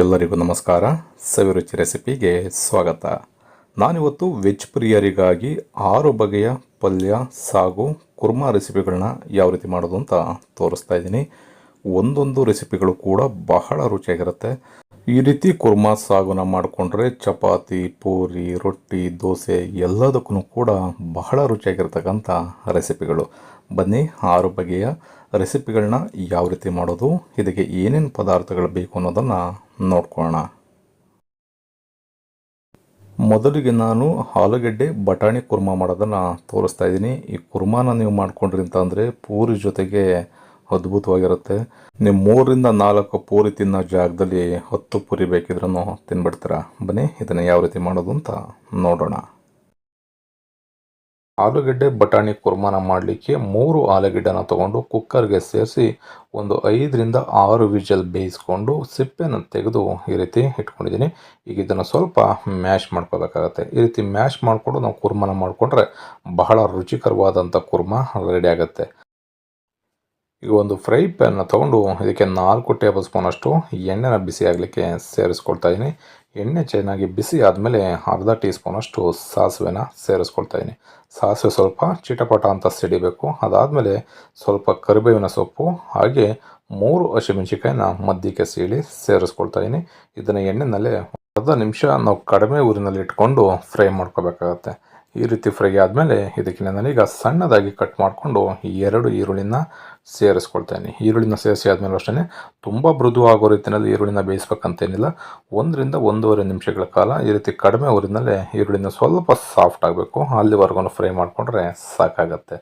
ಎಲ್ಲರಿಗೂ ನಮಸ್ಕಾರ. ಸವಿರುಚಿ ರೆಸಿಪಿಗೆ ಸ್ವಾಗತ. ನಾನಿವತ್ತು ವೆಜ್ ಪ್ರಿಯರಿಗಾಗಿ 6 ಬಗೆಯ ಪಲ್ಯ, ಸಾಗು, ಕುರ್ಮಾ ರೆಸಿಪಿಗಳನ್ನ ಯಾವ ರೀತಿ ಮಾಡೋದು ಅಂತ ತೋರಿಸ್ತಾ ಇದ್ದೀನಿ. ಒಂದೊಂದು ರೆಸಿಪಿಗಳು ಕೂಡ ಬಹಳ ರುಚಿಯಾಗಿರುತ್ತೆ. ಈ ರೀತಿ ಕುರ್ಮಾ ಸಾಗುನ ಮಾಡಿಕೊಂಡ್ರೆ ಚಪಾತಿ, ಪೂರಿ, ರೊಟ್ಟಿ, ದೋಸೆ ಎಲ್ಲದಕ್ಕೂ ಕೂಡ ಬಹಳ ರುಚಿಯಾಗಿರ್ತಕ್ಕಂಥ ರೆಸಿಪಿಗಳು. ಬನ್ನಿ 6 ಬಗೆಯ ರೆಸಿಪಿಗಳನ್ನ ಯಾವ ರೀತಿ ಮಾಡೋದು, ಇದಕ್ಕೆ ಏನೇನು ಪದಾರ್ಥಗಳು ಬೇಕು ಅನ್ನೋದನ್ನು ನೋಡ್ಕೊಳ್ಳೋಣ. ಮೊದಲಿಗೆ ನಾನು ಆಲೂಗೆಡ್ಡೆ ಬಟಾಣಿ ಕುರ್ಮಾ ಮಾಡೋದನ್ನು ತೋರಿಸ್ತಾ ಇದ್ದೀನಿ. ಈ ಕುರ್ಮಾನ ನೀವು ಮಾಡ್ಕೊಂಡ್ರಿ ಅಂತಂದರೆ ಪೂರಿ ಜೊತೆಗೆ ಅದ್ಭುತವಾಗಿರುತ್ತೆ. ನೀವು 3ರಿಂದ 4 ಪೂರಿ ತಿನ್ನೋ ಜಾಗದಲ್ಲಿ 10 ಪೂರಿ ಬೇಕಿದ್ರೂ ತಿನ್ಬಿಡ್ತೀರ. ಬನ್ನಿ ಇದನ್ನು ಯಾವ ರೀತಿ ಮಾಡೋದು ಅಂತ ನೋಡೋಣ. ಆಲೂಗೆಡ್ಡೆ ಬಟಾಣಿ ಕುರ್ಮಾನ ಮಾಡಲಿಕ್ಕೆ 3 ಆಲೂಗೆಡ್ಡೆನ ತೊಗೊಂಡು ಕುಕ್ಕರ್ಗೆ ಸೇರಿಸಿ ಒಂದು 5ರಿಂದ 6 ವಿಜಲ್ ಬೇಯಿಸ್ಕೊಂಡು ಸಿಪ್ಪೆನ ತೆಗೆದು ಈ ರೀತಿ ಇಟ್ಕೊಂಡಿದ್ದೀನಿ. ಈಗ ಇದನ್ನು ಸ್ವಲ್ಪ ಮ್ಯಾಶ್ ಮಾಡ್ಕೋಬೇಕಾಗತ್ತೆ. ಈ ರೀತಿ ಮ್ಯಾಶ್ ಮಾಡಿಕೊಂಡು ನಾವು ಕುರ್ಮಾನ ಮಾಡಿಕೊಂಡ್ರೆ ಬಹಳ ರುಚಿಕರವಾದಂಥ ಕುರ್ಮಾ ರೆಡಿ ಆಗುತ್ತೆ. ಈಗ ಒಂದು ಫ್ರೈ ಪ್ಯಾನ್ನ ತೊಗೊಂಡು ಇದಕ್ಕೆ 4 ಟೇಬಲ್ ಸ್ಪೂನಷ್ಟು ಎಣ್ಣೆನ ಬಿಸಿ ಆಗಲಿಕ್ಕೆ ಸೇರಿಸ್ಕೊಳ್ತಾ ಇದ್ದೀನಿ. ಎಣ್ಣೆ ಚೆನ್ನಾಗಿ ಬಿಸಿ ಆದಮೇಲೆ ಅರ್ಧ ಟೀ ಸ್ಪೂನಷ್ಟು ಸಾಸಿವೆನ ಸೇರಿಸ್ಕೊಳ್ತಾ ಇದ್ದೀನಿ. ಸಾಸಿವೆ ಸ್ವಲ್ಪ ಚಿಟಪಟ ಅಂತ ಸಿಡಿಬೇಕು. ಅದಾದಮೇಲೆ ಸ್ವಲ್ಪ ಕರಿಬೇವಿನ ಸೊಪ್ಪು ಹಾಗೆ 3 ಹಸಿಮೆಣಸಿಕಾಯಿನ ಮಧ್ಯಕ್ಕೆ ಸೀಳಿ ಸೇರಿಸ್ಕೊಳ್ತಾ ಇದ್ದೀನಿ. ಇದನ್ನು ಎಣ್ಣೆನಲ್ಲೇ ಅರ್ಧ ನಿಮಿಷ ನಾವು ಕಡಿಮೆ ಊರಿನಲ್ಲಿ ಇಟ್ಕೊಂಡು ಫ್ರೈ ಮಾಡ್ಕೋಬೇಕಾಗತ್ತೆ. ಈ ರೀತಿ ಫ್ರೈ ಆದಮೇಲೆ ಇದಕ್ಕೆ ನಾನೀಗ ಸಣ್ಣದಾಗಿ ಕಟ್ ಮಾಡಿಕೊಂಡು 2 ಈರುಳ್ಳಿನ ಸೇರಿಸ್ಕೊಳ್ತೇನೆ. ಈರುಳ್ಳಿನ ಸೇರಿಸಿ ಆದಮೇಲೆ ಅಷ್ಟೇ ತುಂಬ ಮೃದು ಆಗೋ ರೀತಿಯಲ್ಲಿ ಈರುಳ್ಳಿನ ಬೇಯಿಸ್ಬೇಕಂತೇನಿಲ್ಲ. 1ರಿಂದ 1.5 ನಿಮಿಷಗಳ ಕಾಲ ಈ ರೀತಿ ಕಡಿಮೆ ಊರಿನಲ್ಲೇ ಈರುಳ್ಳಿನ ಸ್ವಲ್ಪ ಸಾಫ್ಟ್ ಆಗಬೇಕು, ಅಲ್ಲಿವರೆಗೂ ಫ್ರೈ ಮಾಡಿಕೊಂಡ್ರೆ ಸಾಕಾಗತ್ತೆ.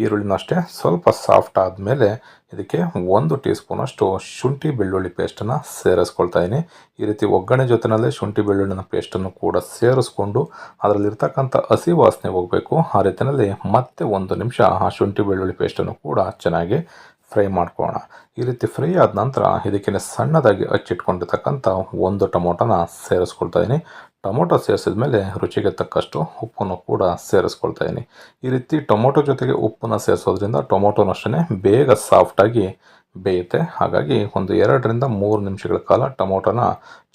ಈರುಳ್ಳಿನ ಅಷ್ಟೇ ಸ್ವಲ್ಪ ಸಾಫ್ಟ್ ಆದಮೇಲೆ ಇದಕ್ಕೆ 1 ಟೀ ಸ್ಪೂನಷ್ಟು ಶುಂಠಿ ಬೆಳ್ಳುಳ್ಳಿ ಪೇಸ್ಟನ್ನು ಸೇರಿಸ್ಕೊಳ್ತಾ ಇದ್ದೀನಿ. ಈ ರೀತಿ ಒಗ್ಗರಣೆ ಜೊತೆಯಲ್ಲೇ ಶುಂಠಿ ಬೆಳ್ಳುಳ್ಳಿನ ಪೇಸ್ಟನ್ನು ಕೂಡ ಸೇರಿಸ್ಕೊಂಡು ಅದರಲ್ಲಿರ್ತಕ್ಕಂಥ ಹಸಿ ವಾಸನೆ ಹೋಗಬೇಕು. ಆ ರೀತಿಯಲ್ಲಿ ಮತ್ತೆ 1 ನಿಮಿಷ ಆ ಶುಂಠಿ ಬೆಳ್ಳುಳ್ಳಿ ಪೇಸ್ಟನ್ನು ಕೂಡ ಚೆನ್ನಾಗಿ ಫ್ರೈ ಮಾಡ್ಕೊಳ್ಳೋಣ. ಈ ರೀತಿ ಫ್ರೈ ಆದ ನಂತರ ಇದಕ್ಕೆ ಸಣ್ಣದಾಗಿ ಹಚ್ಚಿಟ್ಕೊಂಡಿರ್ತಕ್ಕಂಥ 1 ಟೊಮೊಟೊನ ಸೇರಿಸ್ಕೊಳ್ತಾ ಇದ್ದೀನಿ. ಟೊಮೊಟೊ ಸೇರಿಸಿದ ಮೇಲೆ ರುಚಿಗೆ ತಕ್ಕಷ್ಟು ಉಪ್ಪನ್ನು ಕೂಡ ಸೇರಿಸ್ಕೊಳ್ತಾ ಇದ್ದೀನಿ. ಈ ರೀತಿ ಟೊಮೊಟೊ ಜೊತೆಗೆ ಉಪ್ಪನ್ನು ಸೇರಿಸೋದ್ರಿಂದ ಟೊಮೊಟೊನೂ ಅಷ್ಟೇ ಬೇಗ ಸಾಫ್ಟಾಗಿ ಬೇಯುತ್ತೆ. ಹಾಗಾಗಿ ಒಂದು 2ರಿಂದ 3 ನಿಮಿಷಗಳ ಕಾಲ ಟೊಮೊಟೊನ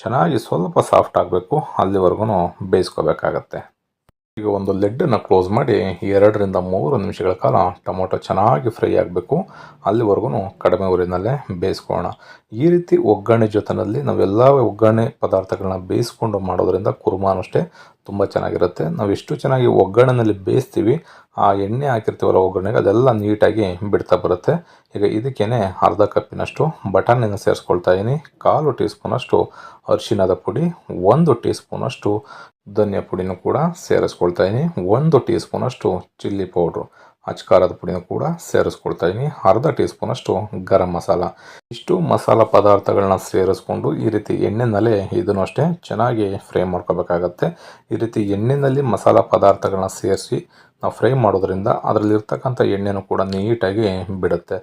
ಚೆನ್ನಾಗಿ ಸ್ವಲ್ಪ ಸಾಫ್ಟ್ ಆಗಬೇಕು, ಅಲ್ಲಿವರೆಗೂ ಬೇಯಿಸ್ಕೋಬೇಕಾಗತ್ತೆ. ಈಗ ಒಂದು ಲಿಡ್ಡನ್ನು ಕ್ಲೋಸ್ ಮಾಡಿ 2ರಿಂದ 3 ನಿಮಿಷಗಳ ಕಾಲ ಟೊಮೊಟೊ ಚೆನ್ನಾಗಿ ಫ್ರೈ ಆಗಬೇಕು, ಅಲ್ಲಿವರೆಗೂ ಕಡಿಮೆ ಊರಿನಲ್ಲೇ ಬೇಯಿಸ್ಕೊಳ್ಳೋಣ. ಈ ರೀತಿ ಒಗ್ಗರಣೆ ಜೊತೆಯಲ್ಲಿ ನಾವೆಲ್ಲ ಒಗ್ಗರಣೆ ಪದಾರ್ಥಗಳನ್ನ ಬೇಯಿಸ್ಕೊಂಡು ಮಾಡೋದ್ರಿಂದ ಕುರ್ಮಾನು ಅಷ್ಟೇ ತುಂಬ ಚೆನ್ನಾಗಿರುತ್ತೆ. ನಾವು ಎಷ್ಟು ಚೆನ್ನಾಗಿ ಒಗ್ಗರಣೆಯಲ್ಲಿ ಬೇಯಿಸ್ತೀವಿ, ಆ ಎಣ್ಣೆ ಹಾಕಿರ್ತೀವಲ್ಲ ಒಗ್ಗರಣೆಗೆ, ಅದೆಲ್ಲ ನೀಟಾಗಿ ಬಿಡ್ತಾ ಬರುತ್ತೆ. ಈಗ ಇದಕ್ಕೇ ಅರ್ಧ ಕಪ್ಪಿನಷ್ಟು ಬಟಾಣಿನ ಸೇರಿಸ್ಕೊಳ್ತಾ ಇದ್ದೀನಿ. 1/4 ಟೀ ಸ್ಪೂನಷ್ಟು ಅರಿಶಿಣದ ಪುಡಿ, 1 ಟೀ ಸ್ಪೂನಷ್ಟು ಧನಿಯಾ ಪುಡಿನೂ ಕೂಡ ಸೇರಿಸ್ಕೊಳ್ತಾ ಇದ್ದೀನಿ. 1 ಟೀ ಸ್ಪೂನಷ್ಟು ಚಿಲ್ಲಿ ಪೌಡ್ರು, ಅಚ್ಕಾರದ ಪುಡಿನೂ ಕೂಡ ಸೇರಿಸ್ಕೊಳ್ತಾ ಇದ್ದೀನಿ. ಅರ್ಧ ಟೀ ಸ್ಪೂನಷ್ಟು ಗರಂ ಮಸಾಲ. ಇಷ್ಟು ಮಸಾಲ ಪದಾರ್ಥಗಳನ್ನ ಸೇರಿಸ್ಕೊಂಡು ಈ ರೀತಿ ಎಣ್ಣೆನಲ್ಲೇ ಇದನ್ನು ಅಷ್ಟೇ ಚೆನ್ನಾಗಿ ಫ್ರೈ ಮಾಡ್ಕೋಬೇಕಾಗತ್ತೆ. ಈ ರೀತಿ ಎಣ್ಣೆಯಲ್ಲಿ ಮಸಾಲ ಪದಾರ್ಥಗಳನ್ನ ಸೇರಿಸಿ ನಾವು ಫ್ರೈ ಮಾಡೋದ್ರಿಂದ ಅದರಲ್ಲಿರ್ತಕ್ಕಂಥ ಎಣ್ಣೆನೂ ಕೂಡ ನೀಟಾಗಿ ಬಿಡುತ್ತೆ.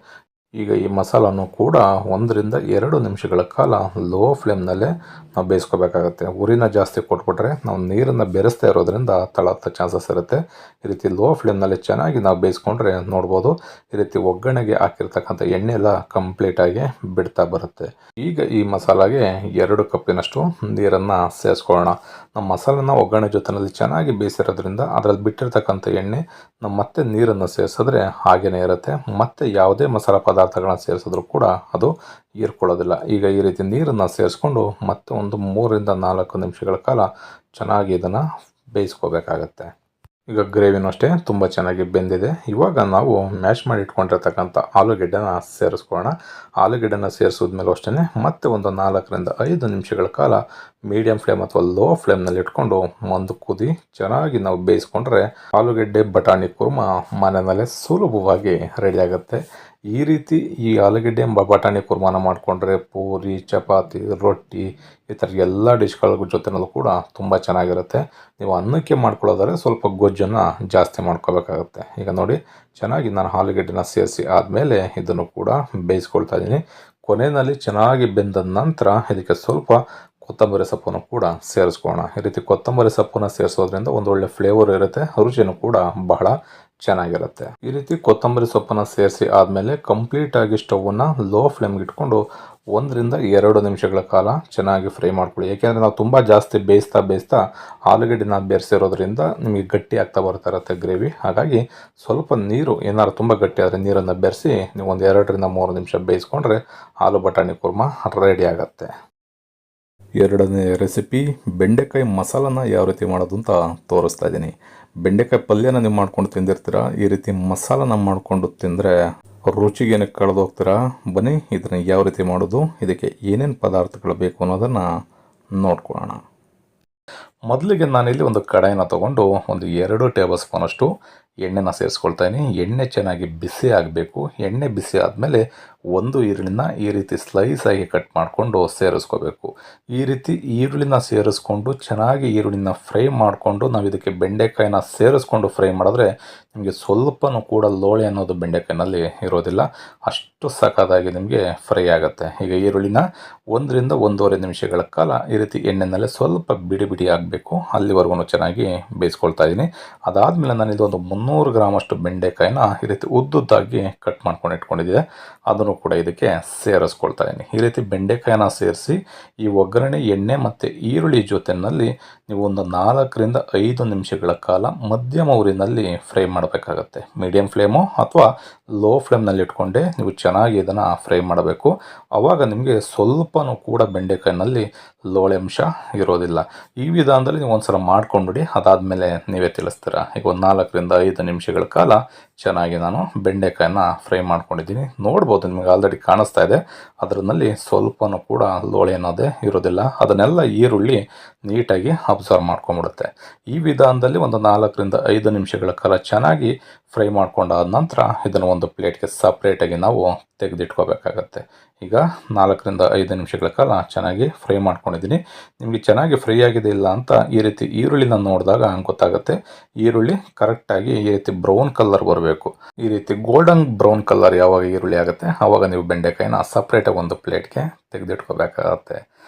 ಈಗ ಈ ಮಸಾಲನ್ನು ಕೂಡ 1ರಿಂದ 2 ನಿಮಿಷಗಳ ಕಾಲ ಲೋ ಫ್ಲೇಮ್ನಲ್ಲೇ ನಾವು ಬೇಯಿಸ್ಕೋಬೇಕಾಗತ್ತೆ. ಉರಿನ ಜಾಸ್ತಿ ಕೊಟ್ಬಿಟ್ರೆ ನಾವು ನೀರನ್ನು ಬೆರೆಸ್ತಾ ಇರೋದ್ರಿಂದ ತಳತ್ತ ಚಾನ್ಸಸ್ ಇರುತ್ತೆ. ಈ ರೀತಿ ಲೋ ಫ್ಲೇಮ್ನಲ್ಲಿ ಚೆನ್ನಾಗಿ ನಾವು ಬೇಯಿಸ್ಕೊಂಡ್ರೆ ನೋಡ್ಬೋದು, ಈ ರೀತಿ ಒಗ್ಗರಣೆಗೆ ಹಾಕಿರ್ತಕ್ಕಂಥ ಎಣ್ಣೆ ಎಲ್ಲ ಕಂಪ್ಲೀಟಾಗಿ ಬಿಡ್ತಾ ಬರುತ್ತೆ. ಈಗ ಈ ಮಸಾಲಾಗೆ 2 ಕಪ್ಪಿನಷ್ಟು ನೀರನ್ನು ಸೇರಿಸ್ಕೊಳ್ಳೋಣ. ನಮ್ಮ ಮಸಾಲನ ಒಗ್ಗರಣೆ ಜೊತೆಯಲ್ಲಿ ಚೆನ್ನಾಗಿ ಬೇಯಿಸಿರೋದ್ರಿಂದ ಅದರಲ್ಲಿ ಬಿಟ್ಟಿರ್ತಕ್ಕಂಥ ಎಣ್ಣೆ ನಾವು ಮತ್ತೆ ನೀರನ್ನು ಸೇರಿಸಿದ್ರೆ ಹಾಗೇ ಇರುತ್ತೆ. ಮತ್ತೆ ಯಾವುದೇ ಮಸಾಲ ಪದಾರ್ಥಗಳನ್ನ ಸೇರಿಸಿದ್ರು ಕೂಡ ಅದು ಹೀರ್ಕೊಳ್ಳೋದಿಲ್ಲ. ಈಗ ಈ ರೀತಿ ನೀರನ್ನು ಸೇರಿಸ್ಕೊಂಡು ಮತ್ತೆ ಒಂದು 3ರಿಂದ 4 ನಿಮಿಷಗಳ ಕಾಲ ಚೆನ್ನಾಗಿ ಇದನ್ನು ಬೇಯಿಸ್ಕೋಬೇಕಾಗತ್ತೆ. ಈಗ ಗ್ರೇವಿನೂ ಅಷ್ಟೇ ತುಂಬ ಚೆನ್ನಾಗಿ ಬೆಂದಿದೆ. ಇವಾಗ ನಾವು ಮ್ಯಾಶ್ ಮಾಡಿ ಇಟ್ಕೊಂಡಿರ್ತಕ್ಕಂಥ ಆಲೂಗೆಡ್ಡೆನ ಸೇರಿಸ್ಕೊಳ್ಳೋಣ. ಆಲೂಗೆಡ್ಡೆನ ಸೇರಿಸಿದ್ಮೇಲೆ ಅಷ್ಟೇ ಮತ್ತೆ ಒಂದು 4ರಿಂದ 5 ನಿಮಿಷಗಳ ಕಾಲ ಮೀಡಿಯಂ ಫ್ಲೇಮ್ ಅಥವಾ ಲೋ ಫ್ಲೇಮ್ನಲ್ಲಿ ಇಟ್ಕೊಂಡು ಒಂದು ಕುದಿ ಚೆನ್ನಾಗಿ ನಾವು ಬೇಯಿಸ್ಕೊಂಡ್ರೆ ಆಲೂಗೆಡ್ಡೆ ಬಟಾಣಿ ಕುರ್ಮಾ ಮನೆಯಲ್ಲೇ ಸುಲಭವಾಗಿ ರೆಡಿ ಆಗುತ್ತೆ. ಈ ರೀತಿ ಈ ಆಲೂಗೆಡ್ಡೆ ಬಟಾಣಿ ಕುರ್ಮಾನ ಮಾಡಿಕೊಂಡ್ರೆ ಪೂರಿ, ಚಪಾತಿ, ರೊಟ್ಟಿ ಈ ಥರ ಎಲ್ಲ ಡಿಶ್ಗಳ ಜೊತೆನಲ್ಲೂ ಕೂಡ ತುಂಬ ಚೆನ್ನಾಗಿರುತ್ತೆ. ನೀವು ಅನ್ನಕ್ಕೆ ಮಾಡ್ಕೊಳ್ಳೋದಾದ್ರೆ ಸ್ವಲ್ಪ ಗೊಜ್ಜನ್ನು ಜಾಸ್ತಿ ಮಾಡ್ಕೋಬೇಕಾಗತ್ತೆ. ಈಗ ನೋಡಿ, ಚೆನ್ನಾಗಿ ನಾನು ಆಲೂಗೆಡ್ಡೆನ ಸೇರಿಸಿ ಆದಮೇಲೆ ಇದನ್ನು ಕೂಡ ಬೇಯಿಸ್ಕೊಳ್ತಾ ಇದ್ದೀನಿ. ಕೊನೆಯಲ್ಲಿ ಚೆನ್ನಾಗಿ ಬೆಂದ ನಂತರ ಇದಕ್ಕೆ ಸ್ವಲ್ಪ ಕೊತ್ತಂಬರಿ ಸೊಪ್ಪನ್ನು ಕೂಡ ಸೇರಿಸ್ಕೊಳ್ಳೋಣ. ಈ ರೀತಿ ಕೊತ್ತಂಬರಿ ಸೊಪ್ಪನ್ನು ಸೇರಿಸೋದ್ರಿಂದ ಒಂದು ಒಳ್ಳೆ ಫ್ಲೇವರ್ ಇರುತ್ತೆ, ರುಚಿನೂ ಕೂಡ ಬಹಳ ಚೆನ್ನಾಗಿರುತ್ತೆ. ಈ ರೀತಿ ಕೊತ್ತಂಬರಿ ಸೊಪ್ಪನ್ನು ಸೇರಿಸಿ ಆದಮೇಲೆ ಕಂಪ್ಲೀಟಾಗಿ ಸ್ಟವನ್ನು ಲೋ ಫ್ಲೇಮ್ಗೆ ಇಟ್ಕೊಂಡು 1-2 ನಿಮಿಷಗಳ ಕಾಲ ಚೆನ್ನಾಗಿ ಫ್ರೈ ಮಾಡ್ಕೊಳ್ಳಿ. ಏಕೆಂದರೆ ನಾವು ತುಂಬ ಜಾಸ್ತಿ ಬೇಯಿಸ್ತಾ ಆಲೂಗಡ್ಡೆನ ಬೆರೆಸಿರೋದ್ರಿಂದ ನಿಮಗೆ ಗಟ್ಟಿ ಆಗ್ತಾ ಬರ್ತಾ ಇರುತ್ತೆ ಗ್ರೇವಿ. ಹಾಗಾಗಿ ಸ್ವಲ್ಪ ನೀರು ಏನಾದ್ರು ತುಂಬ ಗಟ್ಟಿ ಆದರೆ ನೀರನ್ನು ಬೆರೆಸಿ ನೀವು 2-3 ನಿಮಿಷ ಬೇಯಿಸ್ಕೊಂಡ್ರೆ ಆಲೂ ಬಟಾಣಿ ಕುರ್ಮಾ ರೆಡಿ ಆಗುತ್ತೆ. ಎರಡನೇ ರೆಸಿಪಿ ಬೆಂಡೆಕಾಯಿ ಮಸಾಲನ ಯಾವ ರೀತಿ ಮಾಡೋದು ಅಂತ ತೋರಿಸ್ತಾ ಇದ್ದೀನಿ. ಬೆಂಡೆಕಾಯಿ ಪಲ್ಯನ ನೀವು ಮಾಡ್ಕೊಂಡು ತಿಂದಿರ್ತೀರ, ಈ ರೀತಿ ಮಸಾಲನ ಮಾಡಿಕೊಂಡು ತಿಂದರೆ ರುಚಿಗೇನೆ ಕಳೆದು ಹೋಗ್ತೀರಾ. ಬನ್ನಿ ಇದನ್ನು ಯಾವ ರೀತಿ ಮಾಡೋದು, ಇದಕ್ಕೆ ಏನೇನು ಪದಾರ್ಥಗಳು ಬೇಕು ಅನ್ನೋದನ್ನು ನೋಡ್ಕೊಳ್ಳೋಣ. ಮೊದಲಿಗೆ ನಾನಿಲ್ಲಿ ಒಂದು ಕಡಾಯಿನ ತೊಗೊಂಡು 2 ಟೇಬಲ್ ಸ್ಪೂನಷ್ಟು ಎಣ್ಣೆನ ಸೇರಿಸ್ಕೊಳ್ತಾ ಇದ್ದೀನಿ. ಎಣ್ಣೆ ಚೆನ್ನಾಗಿ ಬಿಸಿ ಆಗಬೇಕು. ಎಣ್ಣೆ ಬಿಸಿ ಆದಮೇಲೆ ಒಂದು ಈರುಳ್ಳಿನ ಈ ರೀತಿ ಸ್ಲೈಸ್ ಆಗಿ ಕಟ್ ಮಾಡಿಕೊಂಡು ಸೇರಿಸ್ಕೋಬೇಕು. ಈ ರೀತಿ ಈರುಳ್ಳಿನ ಸೇರಿಸ್ಕೊಂಡು ಚೆನ್ನಾಗಿ ಈರುಳ್ಳಿನ ಫ್ರೈ ಮಾಡಿಕೊಂಡು ನಾವು ಇದಕ್ಕೆ ಬೆಂಡೆಕಾಯಿನ ಸೇರಿಸ್ಕೊಂಡು ಫ್ರೈ ಮಾಡಿದ್ರೆ ನಿಮಗೆ ಸ್ವಲ್ಪನೂ ಕೂಡ ಲೋಳೆ ಅನ್ನೋದು ಬೆಂಡೆಕಾಯಿನಲ್ಲಿ ಇರೋದಿಲ್ಲ. ಅಷ್ಟು ಸಖತ್ತಾಗಿ ನಿಮಗೆ ಫ್ರೈ ಆಗುತ್ತೆ. ಈಗ ಈರುಳ್ಳಿನ 1-1.5 ನಿಮಿಷಗಳ ಕಾಲ ಈ ರೀತಿ ಎಣ್ಣೆನಲ್ಲೇ ಸ್ವಲ್ಪ ಬಿಡಿ ಆಗಬೇಕು, ಅಲ್ಲಿವರೆಗೂ ಚೆನ್ನಾಗಿ ಬೇಯಿಸ್ಕೊಳ್ತಾ ಇದ್ದೀನಿ. ಅದಾದಮೇಲೆ ನಾನಿದು ಒಂದು 300 ಗ್ರಾಮಷ್ಟು ಬೆಂಡೆಕಾಯಿನ ಈ ರೀತಿ ಉದ್ದುದ್ದಾಗಿ ಕಟ್ ಮಾಡ್ಕೊಂಡು ಇಟ್ಕೊಂಡಿದ್ದೆ, ಅದನ್ನು ಕೂಡ ಇದಕ್ಕೆ ಸೇರಿಸ್ಕೊಳ್ತಾ ಇದ್ದೀನಿ. ಈ ರೀತಿ ಬೆಂಡೆಕಾಯಿನ ಸೇರಿಸಿ ಈ ಒಗ್ಗರಣೆ ಎಣ್ಣೆ ಮತ್ತು ಈರುಳ್ಳಿ ಜೊತೆಯಲ್ಲಿ ನೀವು ಒಂದು 4-5 ನಿಮಿಷಗಳ ಕಾಲ ಮಧ್ಯಮ ಊರಿನಲ್ಲಿ ಫ್ರೈ ಮಾಡಬೇಕಾಗತ್ತೆ. ಮೀಡಿಯಂ ಫ್ಲೇಮು ಅಥವಾ ಲೋ ಫ್ಲೇಮ್ನಲ್ಲಿ ಇಟ್ಕೊಂಡೆ ನೀವು ಚೆನ್ನಾಗಿ ಇದನ್ನು ಫ್ರೈ ಮಾಡಬೇಕು. ಆವಾಗ ನಿಮಗೆ ಸ್ವಲ್ಪನೂ ಕೂಡ ಬೆಂಡೆಕಾಯಿನಲ್ಲಿ ಲೋಳೆ ಅಂಶ ಇರೋದಿಲ್ಲ. ಈ ವಿಧಾನದಲ್ಲಿ ನೀವು ಒಂದ್ಸಲ ಮಾಡ್ಕೊಂಡ್ಬಿಡಿ, ಅದಾದಮೇಲೆ ನೀವೇ ತಿಳಿಸ್ತೀರ. ಈಗ ಒಂದು 4-5 ನಿಮಿಷಗಳ ಕಾಲ ಚೆನ್ನಾಗಿ ನಾನು ಬೆಂಡೆಕಾಯಿನ ಫ್ರೈ ಮಾಡ್ಕೊಂಡಿದ್ದೀನಿ. ನೋಡ್ಬೋದು, ನಿಮಗೆ ಆಲ್ರೆಡಿ ಕಾಣಿಸ್ತಾ ಇದೆ, ಅದರಲ್ಲಿ ಸ್ವಲ್ಪನೂ ಕೂಡ ಲೋಳೆ ಅನ್ನೋದೇ ಇರೋದಿಲ್ಲ. ಅದನ್ನೆಲ್ಲ ಈರುಳ್ಳಿ ನೀಟಾಗಿ ಅಬ್ಸರ್ವ್ ಮಾಡ್ಕೊಂಬಿಡುತ್ತೆ. ಈ ವಿಧಾನದಲ್ಲಿ ಒಂದು 4-5 ನಿಮಿಷಗಳ ಕಾಲ ಚೆನ್ನಾಗಿ ಫ್ರೈ ಮಾಡ್ಕೊಂಡಾದ ನಂತರ ಇದನ್ನು ಒಂದು ಪ್ಲೇಟ್ಗೆ ಸಪ್ರೇಟಾಗಿ ನಾವು ತೆಗೆದಿಟ್ಕೋಬೇಕಾಗತ್ತೆ. ಈಗ 4-5 ನಿಮಿಷಗಳ ಕಾಲ ಚೆನ್ನಾಗಿ ಫ್ರೈ ಮಾಡ್ಕೊಂಡಿದ್ದೀನಿ. ನಿಮಗೆ ಚೆನ್ನಾಗಿ ಫ್ರೈ ಆಗಿದೆ ಇಲ್ಲ ಅಂತ ಈ ರೀತಿ ಈರುಳ್ಳಿನ ನೋಡಿದಾಗ ಗೊತ್ತಾಗುತ್ತೆ. ಈರುಳ್ಳಿ ಕರೆಕ್ಟಾಗಿ ಈ ರೀತಿ ಬ್ರೌನ್ ಕಲರ್ ಬರಬೇಕು. ಈ ರೀತಿ ಗೋಲ್ಡನ್ ಬ್ರೌನ್ ಕಲರ್ ಯಾವಾಗ ಈರುಳ್ಳಿ ಆಗುತ್ತೆ ಆವಾಗ ನೀವು ಬೆಂಡೆಕಾಯಿನ ಸಪ್ರೇಟಾಗಿ ಒಂದು ಪ್ಲೇಟ್ಗೆ ತೆಗೆದಿಟ್ಕೋಬೇಕಾಗತ್ತೆ.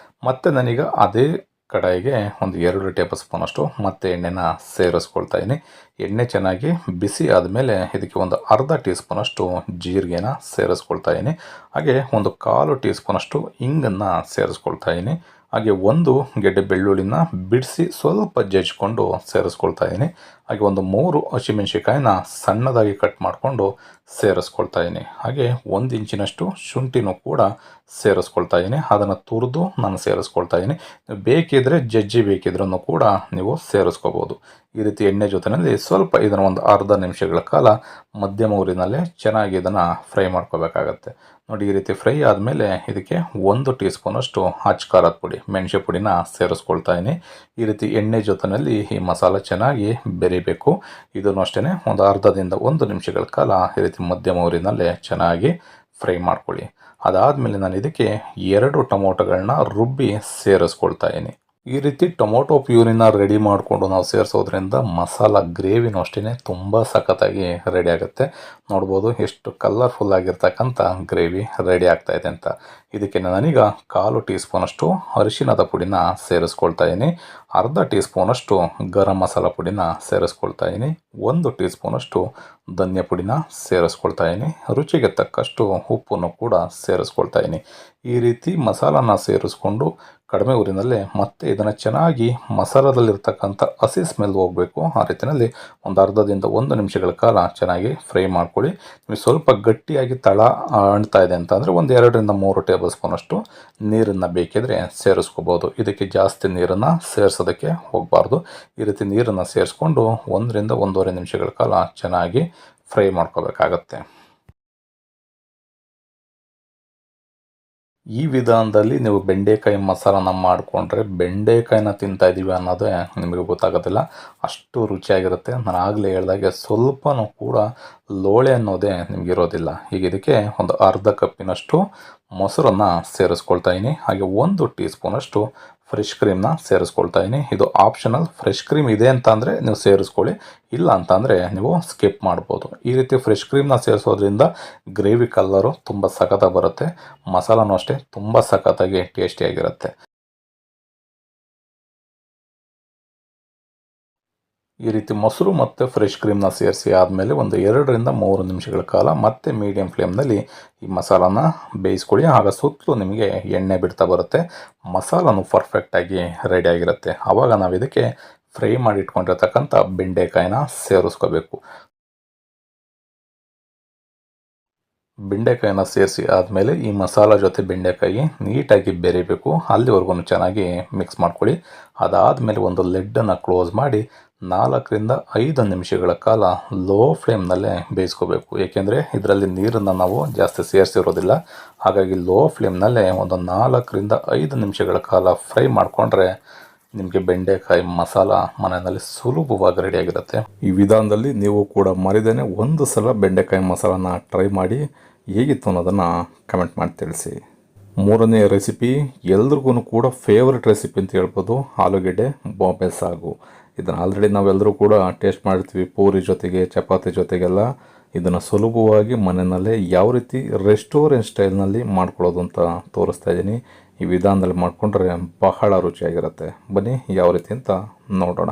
ಮತ್ತು ನಾನೀಗ ಅದೇ ಕಡಾಯಿಗೆ ಒಂದು 2 ಟೇಬಲ್ ಸ್ಪೂನಷ್ಟು ಮತ್ತೆ ಎಣ್ಣೆನ ಸೇರಿಸ್ಕೊಳ್ತಾ ಇದ್ದೀನಿ. ಎಣ್ಣೆ ಚೆನ್ನಾಗಿ ಬಿಸಿ ಆದಮೇಲೆ ಇದಕ್ಕೆ ಒಂದು ಅರ್ಧ ಟೀ ಸ್ಪೂನಷ್ಟು ಜೀರಿಗೆನ ಸೇರಿಸ್ಕೊಳ್ತಾ ಇದ್ದೀನಿ. ಹಾಗೆ ಒಂದು 1/4 ಟೀ ಸ್ಪೂನಷ್ಟು ಇಂಗನ್ನು ಸೇರಿಸ್ಕೊಳ್ತಾ ಇದ್ದೀನಿ. ಹಾಗೆ ಒಂದು ಗೆಡ್ಡೆ ಬೆಳ್ಳುಳ್ಳಿನ ಬಿಡಿಸಿ ಸ್ವಲ್ಪ ಜಜ್ಜಿಕೊಂಡು ಸೇರಿಸ್ಕೊಳ್ತಾ ಇದ್ದೀನಿ. ಹಾಗೆ ಒಂದು 3 ಹಸಿಮೆಣಸಿಕಾಯಿನ ಸಣ್ಣದಾಗಿ ಕಟ್ ಮಾಡಿಕೊಂಡು ಸೇರಿಸ್ಕೊಳ್ತಾ ಇದ್ದೀನಿ. ಹಾಗೆ 1 ಇಂಚಿನಷ್ಟು ಶುಂಠಿನೂ ಕೂಡ ಸೇರಿಸ್ಕೊಳ್ತಾ ಇದ್ದೀನಿ. ಅದನ್ನು ತುರಿದು ನಾನು ಸೇರಿಸ್ಕೊಳ್ತಾ ಇದ್ದೀನಿ. ಬೇಕಿದ್ರೆ ಜಜ್ಜಿ ಬೇಕಿದ್ರೂ ಕೂಡ ನೀವು ಸೇರಿಸ್ಕೋಬೋದು. ಈ ರೀತಿ ಎಣ್ಣೆ ಜೊತೆಯಲ್ಲಿ ಸ್ವಲ್ಪ ಇದನ್ನು ಒಂದು ಅರ್ಧ ನಿಮಿಷಗಳ ಕಾಲ ಮಧ್ಯಮ ಊರಿನಲ್ಲೇ ಚೆನ್ನಾಗಿ ಇದನ್ನು ಫ್ರೈ ಮಾಡ್ಕೋಬೇಕಾಗತ್ತೆ. ನೋಡಿ, ಈ ರೀತಿ ಫ್ರೈ ಆದಮೇಲೆ ಇದಕ್ಕೆ 1 ಟೀ ಸ್ಪೂನಷ್ಟು ಅಚ್ಚ ಖಾರದ ಪುಡಿ ಮೆಣಸೆ ಪುಡಿನ ಸೇರಿಸ್ಕೊಳ್ತಾ ಇದ್ದೀನಿ. ಈ ರೀತಿ ಎಣ್ಣೆ ಜೊತೆಯಲ್ಲಿ ಈ ಮಸಾಲ ಚೆನ್ನಾಗಿ ಬೆರಿಬೇಕು. ಇದನ್ನು ಅಷ್ಟೇ ಒಂದು ಅರ್ಧದಿಂದ 1 ನಿಮಿಷಗಳ ಕಾಲ ಈ ರೀತಿ ಮಧ್ಯಮ ಊರಿನಲ್ಲೇ ಚೆನ್ನಾಗಿ ಫ್ರೈ ಮಾಡ್ಕೊಳ್ಳಿ. ಅದಾದಮೇಲೆ ನಾನು ಇದಕ್ಕೆ 2 ಟೊಮೊಟೊಗಳನ್ನ ರುಬ್ಬಿ ಸೇರಿಸ್ಕೊಳ್ತಾ ಇದ್ದೀನಿ. ಈ ರೀತಿ ಟೊಮೊಟೊ ಪ್ಯೂರಿನ ರೆಡಿ ಮಾಡಿಕೊಂಡು ನಾವು ಸೇರಿಸೋದ್ರಿಂದ ಮಸಾಲ ಗ್ರೇವಿನೂ ಅಷ್ಟೇ ತುಂಬ ಸಖತ್ತಾಗಿ ರೆಡಿ ಆಗುತ್ತೆ. ನೋಡ್ಬೋದು ಎಷ್ಟು ಕಲರ್ಫುಲ್ ಆಗಿರ್ತಕ್ಕಂಥ ಗ್ರೇವಿ ರೆಡಿ ಆಗ್ತಾಯಿದೆ ಅಂತ. ಇದಕ್ಕೆ ನಾನೀಗ 1/4 ಟೀ ಸ್ಪೂನಷ್ಟು ಅರಿಶಿಣದ ಪುಡಿನ ಸೇರಿಸ್ಕೊಳ್ತಾ ಇದ್ದೀನಿ. ಅರ್ಧ ಟೀ ಸ್ಪೂನಷ್ಟು ಗರಂ ಮಸಾಲ ಪುಡಿನ ಸೇರಿಸ್ಕೊಳ್ತಾ ಇದ್ದೀನಿ. 1 ಟೀ ಸ್ಪೂನಷ್ಟು ಧನಿಯಾ ಪುಡಿನ ಸೇರಿಸ್ಕೊಳ್ತಾ ಇದ್ದೀನಿ. ರುಚಿಗೆ ತಕ್ಕಷ್ಟು ಉಪ್ಪನ್ನು ಕೂಡ ಸೇರಿಸ್ಕೊಳ್ತಾ ಇದ್ದೀನಿ. ಈ ರೀತಿ ಮಸಾಲಾನ ಸೇರಿಸ್ಕೊಂಡು ಕಡಿಮೆ ಊರಿನಲ್ಲೇ ಮತ್ತೆ ಇದನ್ನು ಚೆನ್ನಾಗಿ ಮಸಾಲದಲ್ಲಿರ್ತಕ್ಕಂಥ ಹಸಿ ಸ್ಮೆಲ್ ಹೋಗಬೇಕು. ಆ ರೀತಿಯಲ್ಲಿ ಒಂದು ಅರ್ಧದಿಂದ 1 ನಿಮಿಷಗಳ ಕಾಲ ಚೆನ್ನಾಗಿ ಫ್ರೈ ಮಾಡ್ಕೊಳ್ಳಿ. ನೀವು ಸ್ವಲ್ಪ ಗಟ್ಟಿಯಾಗಿ ತಳ ಅಂಟ್ತಾ ಇದೆ ಅಂತಂದರೆ ಒಂದು 2-3 ಟೇಬಲ್ ಸ್ಪೂನಷ್ಟು ನೀರನ್ನು ಬೇಕಿದ್ರೆ ಸೇರಿಸ್ಕೋಬೋದು. ಇದಕ್ಕೆ ಜಾಸ್ತಿ ನೀರನ್ನು ಸೇರಿಸೋದಕ್ಕೆ ಹೋಗಬಾರ್ದು. ಈ ರೀತಿ ನೀರನ್ನು ಸೇರಿಸ್ಕೊಂಡು 1-1.5 ನಿಮಿಷಗಳ ಕಾಲ ಚೆನ್ನಾಗಿ ಫ್ರೈ ಮಾಡ್ಕೋಬೇಕಾಗತ್ತೆ. ಈ ವಿಧಾನದಲ್ಲಿ ನೀವು ಬೆಂಡೆಕಾಯಿ ಮಸಾಲನ ಮಾಡಿಕೊಂಡ್ರೆ ಬೆಂಡೆಕಾಯಿನ ತಿಂತಾ ಇದ್ದೀವಿ ಅನ್ನೋದೇ ನಿಮಗೆ ಗೊತ್ತಾಗೋದಿಲ್ಲ, ಅಷ್ಟು ರುಚಿಯಾಗಿರುತ್ತೆ. ನಾನು ಆಗಲೇ ಹೇಳಿದಾಗೆ ಸ್ವಲ್ಪನೂ ಕೂಡ ಲೋಳೆ ಅನ್ನೋದೇ ನಿಮಗಿರೋದಿಲ್ಲ. ಈಗ ಇದಕ್ಕೆ ಒಂದು ಅರ್ಧ ಕಪ್ಪಿನಷ್ಟು ಮೊಸರನ್ನು ಸೇರಿಸ್ಕೊಳ್ತಾ ಇದ್ದೀನಿ. ಹಾಗೆ 1 ಟೀ ಸ್ಪೂನಷ್ಟು ಫ್ರೆಶ್ ಕ್ರೀಮ್ನ ಸೇರಿಸ್ಕೊಳ್ತಾ ಇದ್ದೀನಿ. ಇದು ಆಪ್ಷನಲ್. ಫ್ರೆಶ್ ಕ್ರೀಮ್ ಇದೆ ಅಂತ ಅಂದರೆ ನೀವು ಸೇರಿಸ್ಕೊಳ್ಳಿ, ಇಲ್ಲ ಅಂತಂದರೆ ನೀವು ಸ್ಕಿಪ್ ಮಾಡ್ಬೋದು. ಈ ರೀತಿ ಫ್ರೆಶ್ ಕ್ರೀಮ್ನ ಸೇರಿಸೋದ್ರಿಂದ ಗ್ರೇವಿ ಕಲರು ತುಂಬ ಸಖತ್ತಾಗಿ ಬರುತ್ತೆ. ಮಸಾಲನೂ ಅಷ್ಟೇ ತುಂಬ ಸಖತ್ತಾಗಿ ಟೇಸ್ಟಿಯಾಗಿರುತ್ತೆ. ಈ ರೀತಿ ಮೊಸರು ಮತ್ತು ಫ್ರೆಶ್ ಕ್ರೀಮ್ನ ಸೇರಿಸಿ ಆದಮೇಲೆ ಒಂದು 2 ರಿಂದ 3 ನಿಮಿಷಗಳ ಕಾಲ ಮತ್ತೆ ಮೀಡಿಯಂ ಫ್ಲೇಮ್ನಲ್ಲಿ ಈ ಮಸಾಲಾನ ಬೇಯಿಸ್ಕೊಳ್ಳಿ. ಆಗ ಸುತ್ತಲೂ ನಿಮಗೆ ಎಣ್ಣೆ ಬಿಡ್ತಾ ಬರುತ್ತೆ, ಮಸಾಲನು ಪರ್ಫೆಕ್ಟಾಗಿ ರೆಡಿಯಾಗಿರುತ್ತೆ. ಆವಾಗ ನಾವು ಇದಕ್ಕೆ ಫ್ರೈ ಮಾಡಿ ಇಟ್ಕೊಂಡಿರ್ತಕ್ಕಂಥ ಬೆಂಡೆಕಾಯಿನ ಸೇರಿಸ್ಕೋಬೇಕು. ಬೆಂಡೆಕಾಯಿನ ಸೇರಿಸಿ ಆದಮೇಲೆ ಈ ಮಸಾಲ ಜೊತೆ ಬೆಂಡೆಕಾಯಿ ನೀಟಾಗಿ ಬೆರಿಬೇಕು, ಅಲ್ಲಿವರೆಗೂ ಚೆನ್ನಾಗಿ ಮಿಕ್ಸ್ ಮಾಡ್ಕೊಳ್ಳಿ. ಅದಾದಮೇಲೆ ಒಂದು ಲಿಡ್ಡನ್ನು ಕ್ಲೋಸ್ ಮಾಡಿ 4 ರಿಂದ 5 ನಿಮಿಷಗಳ ಕಾಲ ಲೋ ಫ್ಲೇಮ್ನಲ್ಲೇ ಬೇಯಿಸ್ಕೋಬೇಕು. ಏಕೆಂದರೆ ಇದರಲ್ಲಿ ನೀರನ್ನು ನಾವು ಜಾಸ್ತಿ ಸೇರಿಸಿರೋದಿಲ್ಲ. ಹಾಗಾಗಿ ಲೋ ಫ್ಲೇಮ್ನಲ್ಲೇ ಒಂದು 4 ರಿಂದ 5 ನಿಮಿಷಗಳ ಕಾಲ ಫ್ರೈ ಮಾಡಿಕೊಂಡ್ರೆ ನಿಮಗೆ ಬೆಂಡೆಕಾಯಿ ಮಸಾಲ ಮನೆಯಲ್ಲಿ ಸುಲಭವಾಗಿ ರೆಡಿಯಾಗಿರುತ್ತೆ. ಈ ವಿಧಾನದಲ್ಲಿ ನೀವು ಕೂಡ ಮರಿದೇನೆ ಒಂದು ಸಲ ಬೆಂಡೆಕಾಯಿ ಮಸಾಲಾನ ಟ್ರೈ ಮಾಡಿ ಹೇಗಿತ್ತು ಅನ್ನೋದನ್ನು ಕಮೆಂಟ್ ಮಾಡಿ ತಿಳಿಸಿ. ಮೂರನೇ ರೆಸಿಪಿ ಎಲ್ರಿಗೂ ಕೂಡ ಫೇವ್ರೆಟ್ ರೆಸಿಪಿ ಅಂತ ಹೇಳ್ಬೋದು, ಆಲೂಗೆಡ್ಡೆ ಬಾಂಬೆ ಸಾಗು. ಇದನ್ನು ಆಲ್ರೆಡಿ ನಾವೆಲ್ಲರೂ ಕೂಡ ಟೇಸ್ಟ್ ಮಾಡಿರ್ತೀವಿ, ಪೂರಿ ಜೊತೆಗೆ ಚಪಾತಿ ಜೊತೆಗೆಲ್ಲ. ಇದನ್ನು ಸುಲಭವಾಗಿ ಮನೆಯಲ್ಲೇ ಯಾವ ರೀತಿ ರೆಸ್ಟೋರೆಂಟ್ ಸ್ಟೈಲ್ನಲ್ಲಿ ಮಾಡ್ಕೊಳ್ಳೋದು ಅಂತ ತೋರಿಸ್ತಾ ಇದ್ದೀನಿ. ಈ ವಿಧಾನದಲ್ಲಿ ಮಾಡಿಕೊಂಡ್ರೆ ಬಹಳ ರುಚಿಯಾಗಿರುತ್ತೆ. ಬನ್ನಿ ಯಾವ ರೀತಿ ಅಂತ ನೋಡೋಣ.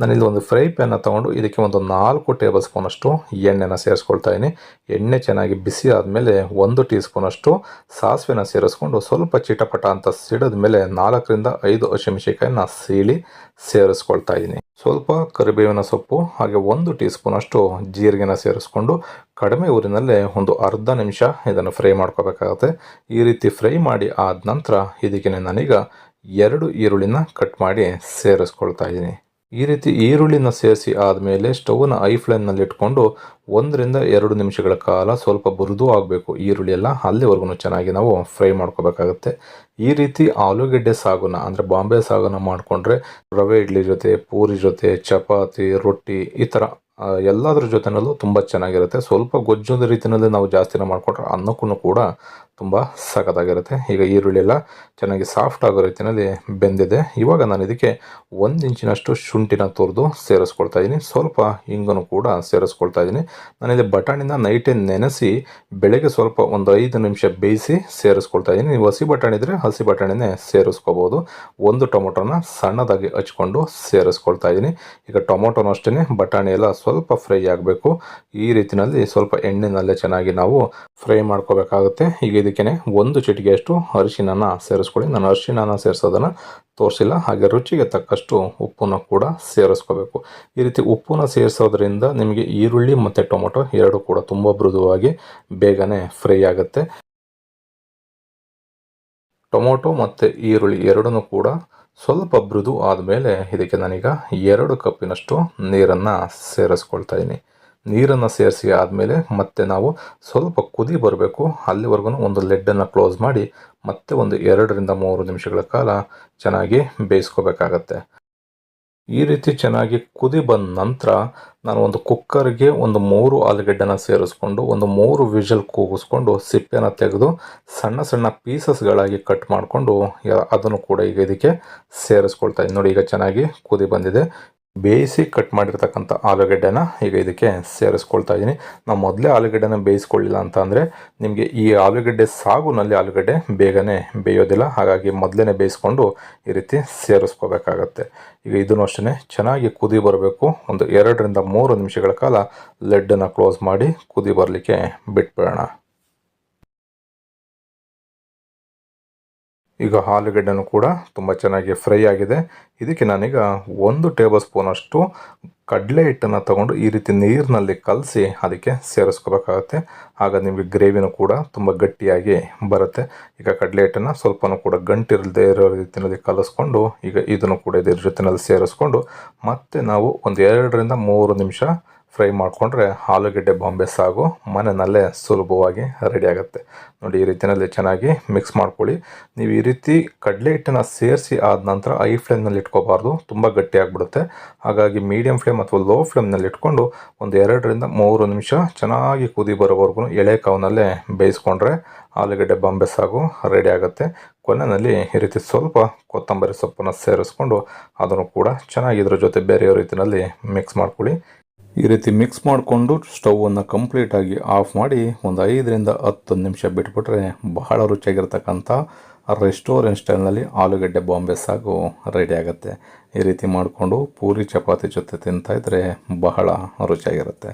ನಾನಿಲ್ಲಿ ಒಂದು ಫ್ರೈ ಪ್ಯಾನ್ನ ತೊಗೊಂಡು ಇದಕ್ಕೆ ಒಂದು 4 ಟೇಬಲ್ ಸ್ಪೂನಷ್ಟು ಎಣ್ಣೆನ ಸೇರಿಸ್ಕೊಳ್ತಾ ಇದ್ದೀನಿ. ಎಣ್ಣೆ ಚೆನ್ನಾಗಿ ಬಿಸಿ ಆದಮೇಲೆ 1 ಟೀ ಸ್ಪೂನಷ್ಟು ಸಾಸಿವೆನ ಸೇರಿಸ್ಕೊಂಡು ಸ್ವಲ್ಪ ಚಿಟಪಟ ಅಂತ ಸಿಡಿದ ಮೇಲೆ 4 ರಿಂದ 5 ಹಸಿಮೆಣಸಿನಕಾಯಿನ ಸೀಳಿ ಸೇರಿಸ್ಕೊಳ್ತಾ ಇದ್ದೀನಿ. ಸ್ವಲ್ಪ ಕರಿಬೇವಿನ ಸೊಪ್ಪು ಹಾಗೆ 1 ಟೀ ಸ್ಪೂನಷ್ಟು ಜೀರಿಗೆನ ಸೇರಿಸ್ಕೊಂಡು ಕಡಿಮೆ ಊರಿನಲ್ಲೇ ಒಂದು ಅರ್ಧ ನಿಮಿಷ ಇದನ್ನು ಫ್ರೈ ಮಾಡ್ಕೋಬೇಕಾಗತ್ತೆ. ಈ ರೀತಿ ಫ್ರೈ ಮಾಡಿ ಆದ ನಂತರ ಇದಕ್ಕೆ ನಾನೀಗ 2 ಈರುಳ್ಳಿನ ಕಟ್ ಮಾಡಿ ಸೇರಿಸ್ಕೊಳ್ತಾ ಇದ್ದೀನಿ. ಈ ರೀತಿ ಈರುಳ್ಳಿನ ಸೇರಿಸಿ ಆದಮೇಲೆ ಸ್ಟವ್ನ ಹೈ ಫ್ಲೇಮ್ನಲ್ಲಿ ಇಟ್ಕೊಂಡು 1 ರಿಂದ 2 ನಿಮಿಷಗಳ ಕಾಲ ಸ್ವಲ್ಪ ಮೃದು ಆಗಬೇಕು ಈರುಳ್ಳಿ ಎಲ್ಲ, ಅಲ್ಲಿವರೆಗೂ ಚೆನ್ನಾಗಿ ನಾವು ಫ್ರೈ ಮಾಡ್ಕೋಬೇಕಾಗತ್ತೆ. ಈ ರೀತಿ ಆಲೂಗೆಡ್ಡೆ ಸಾಗುನ ಅಂದರೆ ಬಾಂಬೆ ಸಾಗುನ ಮಾಡಿಕೊಂಡ್ರೆ ರವೆ ಇಡ್ಲಿ ಜೊತೆ, ಪೂರಿ ಜೊತೆ, ಚಪಾತಿ, ರೊಟ್ಟಿ ಈ ಥರ ಎಲ್ಲದರ ಜೊತೆನಲ್ಲೂ ತುಂಬ ಚೆನ್ನಾಗಿರುತ್ತೆ. ಸ್ವಲ್ಪ ಗೊಜ್ಜೊಂದು ರೀತಿಯಲ್ಲಿ ನಾವು ಜಾಸ್ತಿನ ಮಾಡಿಕೊಂಡ್ರೆ ಅನ್ನಕ್ಕೂ ಕೂಡ ತುಂಬ ಸಖತ್ತಾಗಿರುತ್ತೆ. ಈಗ ಈರುಳ್ಳಿ ಎಲ್ಲ ಚೆನ್ನಾಗಿ ಸಾಫ್ಟ್ ಆಗೋ ರೀತಿಯಲ್ಲಿ ಬೆಂದಿದೆ. ಇವಾಗ ನಾನು ಇದಕ್ಕೆ 1 ಇಂಚಿನಷ್ಟು ಶುಂಠಿನ ತುರಿದು ಸೇರಿಸ್ಕೊಳ್ತಾ ಇದ್ದೀನಿ. ಸ್ವಲ್ಪ ಹಿಂಗನ್ನು ಕೂಡ ಸೇರಿಸ್ಕೊಳ್ತಾ ಇದ್ದೀನಿ. ನಾನಿಲ್ಲಿ ಬಟಾಣಿನ ನೈಟೇ ನೆನೆಸಿ ಬೆಳಗ್ಗೆ ಸ್ವಲ್ಪ ಒಂದು 5 ನಿಮಿಷ ಬೇಯಿಸಿ ಸೇರಿಸ್ಕೊಳ್ತಾ ಇದ್ದೀನಿ. ನೀವು ಹಸಿ ಬಟಾಣಿ ಇದ್ದರೆ ಹಸಿ ಬಟಾಣಿನೇ ಸೇರಿಸ್ಕೋಬೋದು. 1 ಟೊಮೊಟೊನ ಸಣ್ಣದಾಗಿ ಹಚ್ಕೊಂಡು ಸೇರಿಸ್ಕೊಳ್ತಾ ಇದ್ದೀನಿ. ಈಗ ಟೊಮೊಟೊನೂ ಅಷ್ಟೇ, ಬಟಾಣಿ ಎಲ್ಲ ಸ್ವಲ್ಪ ಫ್ರೈ ಆಗಬೇಕು. ಈ ರೀತಿಯಲ್ಲಿ ಸ್ವಲ್ಪ ಎಣ್ಣೆನಲ್ಲೇ ಚೆನ್ನಾಗಿ ನಾವು ಫ್ರೈ ಮಾಡ್ಕೋಬೇಕಾಗುತ್ತೆ. ಈಗ ಇದಕ್ಕೆ 1 ಚಿಟಿಕೆಯಷ್ಟು ಅರಿಶಿನ ಸೇರಿಸ್ಕೊಳ್ಳಿ. ನಾನು ಅರಿಶಿನ ಸೇರಿಸೋದನ್ನು ತೋರಿಸಿಲ್ಲ. ಹಾಗೆ ರುಚಿಗೆ ತಕ್ಕಷ್ಟು ಉಪ್ಪನ್ನು ಕೂಡ ಸೇರಿಸ್ಕೋಬೇಕು. ಈ ರೀತಿ ಉಪ್ಪನ್ನು ಸೇರಿಸೋದ್ರಿಂದ ನಿಮಗೆ ಈರುಳ್ಳಿ ಮತ್ತು ಟೊಮೊಟೊ ಎರಡು ಕೂಡ ತುಂಬ ಮೃದುವಾಗಿ ಬೇಗನೆ ಫ್ರೈ ಆಗುತ್ತೆ. ಟೊಮೊಟೊ ಮತ್ತು ಈರುಳ್ಳಿ ಎರಡನ್ನೂ ಕೂಡ ಸ್ವಲ್ಪ ಮೃದು ಆದಮೇಲೆ ಇದಕ್ಕೆ ನಾನೀಗ 2 ಕಪ್ಪಿನಷ್ಟು ನೀರನ್ನು ಸೇರಿಸ್ಕೊಳ್ತಾ ಇದ್ದೀನಿ. ನೀರನ್ನು ಸೇರಿಸಿ ಆದಮೇಲೆ ಮತ್ತೆ ನಾವು ಸ್ವಲ್ಪ ಕುದಿ ಬರಬೇಕು, ಅಲ್ಲಿವರೆಗೂ ಒಂದು ಲಿಡ್ಡನ್ನು ಕ್ಲೋಸ್ ಮಾಡಿ ಮತ್ತೆ ಒಂದು 2 ರಿಂದ 3 ನಿಮಿಷಗಳ ಕಾಲ ಚೆನ್ನಾಗಿ ಬೇಯಿಸ್ಕೋಬೇಕಾಗತ್ತೆ. ಈ ರೀತಿ ಚೆನ್ನಾಗಿ ಕುದಿ ಬಂದ ನಂತರ ನಾನು ಒಂದು ಕುಕ್ಕರ್ಗೆ ಒಂದು 3 ಆಲೂಗೆಡ್ಡೆನ ಸೇರಿಸ್ಕೊಂಡು ಒಂದು 3 ವಿಷಲ್ ಕೂಗಿಸ್ಕೊಂಡು ಸಿಪ್ಪೆನ ತೆಗೆದು ಸಣ್ಣ ಸಣ್ಣ ಪೀಸಸ್ಗಳಾಗಿ ಕಟ್ ಮಾಡಿಕೊಂಡು ಅದನ್ನು ಕೂಡ ಈಗ ಇದಕ್ಕೆ ಸೇರಿಸ್ಕೊಳ್ತಾ ಇದ್ದೀನಿ. ನೋಡಿ, ಈಗ ಚೆನ್ನಾಗಿ ಕುದಿ ಬಂದಿದೆ. ಬೇಯಿಸಿ ಕಟ್ ಮಾಡಿರ್ತಕ್ಕಂಥ ಆಲೂಗೆಡ್ಡೆನ ಈಗ ಇದಕ್ಕೆ ಸೇರಿಸ್ಕೊಳ್ತಾ ಇದ್ದೀನಿ. ನಾವು ಮೊದಲೇ ಆಲೂಗೆಡ್ಡೆನ ಬೇಯಿಸ್ಕೊಳ್ಳಿಲ್ಲ ಅಂತ ಅಂದರೆ ನಿಮಗೆ ಈ ಆಲೂಗೆಡ್ಡೆ ಸಾಗುನಲ್ಲಿ ಆಲೂಗೆಡ್ಡೆ ಬೇಗನೆ ಬೇಯೋದಿಲ್ಲ. ಹಾಗಾಗಿ ಮೊದಲೇ ಬೇಯಿಸ್ಕೊಂಡು ಈ ರೀತಿ ಸೇರಿಸ್ಕೋಬೇಕಾಗತ್ತೆ. ಈಗ ಇದನ್ನು ಅಷ್ಟೇ ಚೆನ್ನಾಗಿ ಕುದಿ ಬರಬೇಕು. ಒಂದು 2 ರಿಂದ 3 ನಿಮಿಷಗಳ ಕಾಲ ಲಿಡ್ಡನ್ನು ಕ್ಲೋಸ್ ಮಾಡಿ ಕುದಿ ಬರಲಿಕ್ಕೆ ಬಿಟ್ಬಿಡೋಣ. ಈಗ ಆಲೂಗೆಡ್ಡೆನೂ ಕೂಡ ತುಂಬ ಚೆನ್ನಾಗಿ ಫ್ರೈ ಆಗಿದೆ. ಇದಕ್ಕೆ ನಾನೀಗ 1 ಟೇಬಲ್ ಸ್ಪೂನಷ್ಟು ಕಡಲೆ ಹಿಟ್ಟನ್ನು ತಗೊಂಡು ಈ ರೀತಿ ನೀರಿನಲ್ಲಿ ಕಲಸಿ ಅದಕ್ಕೆ ಸೇರಿಸ್ಕೋಬೇಕಾಗತ್ತೆ. ಆಗ ನಿಮಗೆ ಗ್ರೇವಿನೂ ಕೂಡ ತುಂಬ ಗಟ್ಟಿಯಾಗಿ ಬರುತ್ತೆ. ಈಗ ಕಡಲೆ ಹಿಟ್ಟನ್ನು ಸ್ವಲ್ಪನೂ ಕೂಡ ಗಂಟಿರದೇ ಇರೋ ರೀತಿಯಲ್ಲಿ ಕಲಿಸ್ಕೊಂಡು ಈಗ ಇದನ್ನು ಕೂಡ ಇದ್ರ ಜೊತೆಯಲ್ಲಿ ಸೇರಿಸ್ಕೊಂಡು ಮತ್ತೆ ನಾವು ಒಂದು 2 ರಿಂದ 3 ನಿಮಿಷ ಫ್ರೈ ಮಾಡಿಕೊಂಡ್ರೆ ಆಲೂಗೆಡ್ಡೆ ಬಾಂಬೆ ಸಾಗು ಮನೆಯಲ್ಲೇ ಸುಲಭವಾಗಿ ರೆಡಿ ಆಗುತ್ತೆ. ನೋಡಿ, ಈ ರೀತಿಯಲ್ಲಿ ಚೆನ್ನಾಗಿ ಮಿಕ್ಸ್ ಮಾಡ್ಕೊಳ್ಳಿ. ನೀವು ಈ ರೀತಿ ಕಡಲೆ ಹಿಟ್ಟನ್ನು ಸೇರಿಸಿ ಆದ ನಂತರ ಹೈ ಫ್ಲೇಮ್ನಲ್ಲಿ ಇಟ್ಕೋಬಾರ್ದು, ತುಂಬ ಗಟ್ಟಿಯಾಗಿಬಿಡುತ್ತೆ. ಹಾಗಾಗಿ ಮೀಡಿಯಂ ಫ್ಲೇಮ್ ಅಥವಾ ಲೋ ಫ್ಲೇಮ್ನಲ್ಲಿ ಇಟ್ಕೊಂಡು ಒಂದು 2 ರಿಂದ 3 ನಿಮಿಷ ಚೆನ್ನಾಗಿ ಕುದಿ ಬರೋವರೆಗೂ ಎಳೆ ಕಾವಿನಲ್ಲೇ ಬೇಯಿಸ್ಕೊಂಡ್ರೆ ಆಲೂಗೆಡ್ಡೆ ಬಾಂಬೆ ಸಾಗು ರೆಡಿ ಆಗುತ್ತೆ. ಕೊನೆಯಲ್ಲಿ ಈ ರೀತಿ ಸ್ವಲ್ಪ ಕೊತ್ತಂಬರಿ ಸೊಪ್ಪನ್ನು ಸೇರಿಸ್ಕೊಂಡು ಅದನ್ನು ಕೂಡ ಚೆನ್ನಾಗಿ ಇದ್ರ ಜೊತೆ ಬೇರೆಯೋ ರೀತಿಯಲ್ಲಿ ಮಿಕ್ಸ್ ಮಾಡ್ಕೊಳ್ಳಿ. ಈ ರೀತಿ ಮಿಕ್ಸ್ ಮಾಡಿಕೊಂಡು ಸ್ಟವನ್ನು ಕಂಪ್ಲೀಟಾಗಿ ಆಫ್ ಮಾಡಿ ಒಂದು 5 ರಿಂದ 10 ನಿಮಿಷ ಬಿಟ್ಬಿಟ್ರೆ ಬಹಳ ರುಚಿಯಾಗಿರ್ತಕ್ಕಂಥ ರೆಸ್ಟೋರೆಂಟ್ ಸ್ಟೈಲ್ನಲ್ಲಿ ಆಲೂಗಡ್ಡೆ ಬಾಂಬೆ ಸಾಗು ರೆಡಿ ಆಗುತ್ತೆ. ಈ ರೀತಿ ಮಾಡಿಕೊಂಡು ಪೂರಿ ಚಪಾತಿ ಜೊತೆ ತಿಂತಾಯಿದ್ರೆ ಬಹಳ ರುಚಿಯಾಗಿರುತ್ತೆ.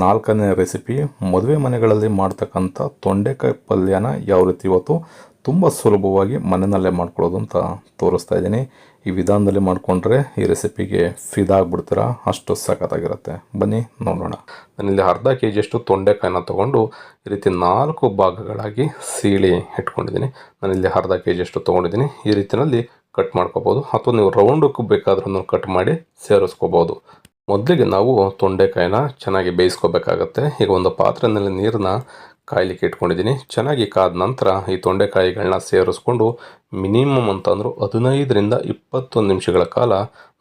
4ನೇ ರೆಸಿಪಿ ಮದುವೆ ಮನೆಗಳಲ್ಲಿ ಮಾಡ್ತಕ್ಕಂಥ ತೊಂಡೆಕಾಯಿ ಪಲ್ಯನ ಯಾವ ರೀತಿ ಇವತ್ತು ತುಂಬ ಸುಲಭವಾಗಿ ಮನೆಯಲ್ಲೇ ಮಾಡ್ಕೊಳ್ಳೋದು ಅಂತ ತೋರಿಸ್ತಾ ಇದ್ದೀನಿ. ಈ ವಿಧಾನದಲ್ಲಿ ಮಾಡಿಕೊಂಡ್ರೆ ಈ ರೆಸಿಪಿಗೆ ಫಿದಾಗ್ಬಿಡ್ತೀರ, ಅಷ್ಟು ಸಖತ್ತಾಗಿರುತ್ತೆ. ಬನ್ನಿ ನೋಡೋಣ. ನಾನಿಲ್ಲಿ ಅರ್ಧ ಕೆಜಿಯಷ್ಟು ತೊಂಡೆಕಾಯಿನ ತೊಗೊಂಡು ಈ ರೀತಿ 4 ಭಾಗಗಳಾಗಿ ಸೀಳಿ ಇಟ್ಕೊಂಡಿದ್ದೀನಿ. ನಾನಿಲ್ಲಿ ಅರ್ಧ ಕೆಜಿಯಷ್ಟು ತೊಗೊಂಡಿದ್ದೀನಿ. ಈ ರೀತಿಯಲ್ಲಿ ಕಟ್ ಮಾಡ್ಕೋಬೋದು, ಅಥವಾ ನೀವು ರೌಂಡಕ್ಕೂ ಬೇಕಾದ್ರೂ ಕಟ್ ಮಾಡಿ ಸೇರಿಸ್ಕೋಬೋದು. ಮೊದಲಿಗೆ ನಾವು ತೊಂಡೆಕಾಯಿನ ಚೆನ್ನಾಗಿ ಬೇಯಿಸ್ಕೋಬೇಕಾಗತ್ತೆ. ಈಗ ಒಂದು ಪಾತ್ರೆಯಲ್ಲಿ ನೀರನ್ನ ಕಾಯ್ಲಿಕ್ಕೆ ಇಟ್ಕೊಂಡಿದ್ದೀನಿ. ಚೆನ್ನಾಗಿ ಕಾದ ನಂತರ ಈ ತೊಂಡೆಕಾಯಿಗಳನ್ನ ಸೇರಿಸ್ಕೊಂಡು ಮಿನಿಮಮ್ ಅಂತಂದರೂ 15ರಿಂದ 20 ನಿಮಿಷಗಳ ಕಾಲ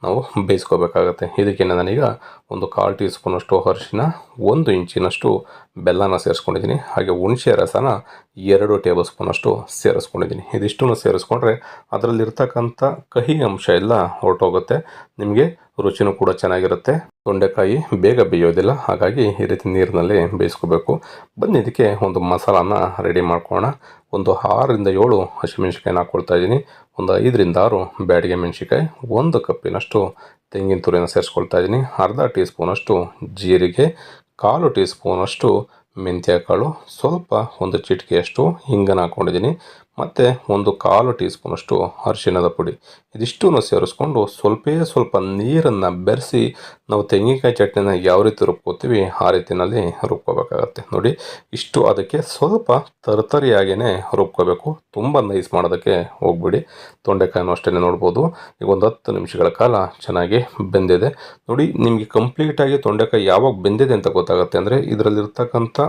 ನಾವು ಬೇಯಿಸ್ಕೋಬೇಕಾಗತ್ತೆ. ಇದಕ್ಕೆ ನಾನೀಗ ಒಂದು 1/4 ಟೀ ಸ್ಪೂನಷ್ಟು ಅರಿಶಿನ, 1 ಇಂಚಿನಷ್ಟು ಬೆಲ್ಲನ ಸೇರಿಸ್ಕೊಂಡಿದ್ದೀನಿ. ಹಾಗೆ ಹುಣಸೆ ರಸನ 2 ಟೇಬಲ್ ಸ್ಪೂನಷ್ಟು ಸೇರಿಸ್ಕೊಂಡಿದ್ದೀನಿ. ಇದಿಷ್ಟನ್ನು ಸೇರಿಸ್ಕೊಂಡ್ರೆ ಅದರಲ್ಲಿರ್ತಕ್ಕಂಥ ಕಹಿ ಅಂಶ ಎಲ್ಲ ಹೊರಟೋಗುತ್ತೆ. ನಿಮಗೆ ರುಚಿನೂ ಕೂಡ ಚೆನ್ನಾಗಿರುತ್ತೆ. ತೊಂಡೆಕಾಯಿ ಬೇಗ ಬೇಯೋದಿಲ್ಲ, ಹಾಗಾಗಿ ಈ ರೀತಿ ನೀರಿನಲ್ಲಿ ಬೇಯಿಸ್ಕೋಬೇಕು. ಬನ್ನಿ ಇದಕ್ಕೆ ಒಂದು ಮಸಾಲಾನ ರೆಡಿ ಮಾಡ್ಕೊಳ್ಳೋಣ. ಒಂದು 6ರಿಂದ 7 ಹಸಿಮೆಣ್ಸಿಕಾಯಿನ ಹಾಕ್ಕೊಳ್ತಾ ಇದ್ದೀನಿ. ಒಂದು 5ರಿಂದ 6 ಬ್ಯಾಡಗೆ ಮೆಣಸಿಕಾಯಿ, 1 ಕಪ್ಪಿನಷ್ಟು ತೆಂಗಿನ ತುರಿನ ಸೇರಿಸ್ಕೊಳ್ತಾ ಇದ್ದೀನಿ. ಅರ್ಧ ಟೀ ಸ್ಪೂನಷ್ಟು ಜೀರಿಗೆ, 1/4 ಟೀ ಸ್ಪೂನಷ್ಟು ಮೆಂತ್ಯ ಕಾಳು, ಸ್ವಲ್ಪ ಒಂದು ಚಿಟಿಕೆಯಷ್ಟು ಹಿಂಗನ್ನು ಹಾಕ್ಕೊಂಡಿದ್ದೀನಿ. ಮತ್ತು ಒಂದು 1/4 ಟೀ ಸ್ಪೂನಷ್ಟು ಅರಿಶಿಣದ ಪುಡಿ. ಇದಿಷ್ಟನ್ನು ಸೇರಿಸ್ಕೊಂಡು ಸ್ವಲ್ಪ ನೀರನ್ನು ಬೆರೆಸಿ ನಾವು ತೆಂಗಿನಕಾಯಿ ಚಟ್ನಿನ ಯಾವ ರೀತಿ ರುಬ್ಕೋತೀವಿ ಆ ರೀತಿಯಲ್ಲಿ ರುಬ್ಕೋಬೇಕಾಗತ್ತೆ. ನೋಡಿ, ಇಷ್ಟು ಅದಕ್ಕೆ ಸ್ವಲ್ಪ ತರ್ತರಿಯಾಗಿಯೇ ರುಬ್ಕೋಬೇಕು, ತುಂಬ ನೈಸ್ ಮಾಡೋದಕ್ಕೆ ಹೋಗ್ಬಿಡಿ. ತೊಂಡೆಕಾಯಿನೂ ಅಷ್ಟೇ ನೋಡ್ಬೋದು. ಈಗ ಒಂದು 10 ನಿಮಿಷಗಳ ಕಾಲ ಚೆನ್ನಾಗಿ ಬೆಂದಿದೆ. ನೋಡಿ, ನಿಮಗೆ ಕಂಪ್ಲೀಟಾಗಿ ತೊಂಡೆಕಾಯಿ ಯಾವಾಗ ಬೆಂದಿದೆ ಅಂತ ಗೊತ್ತಾಗುತ್ತೆ ಅಂದರೆ ಇದರಲ್ಲಿರ್ತಕ್ಕಂಥ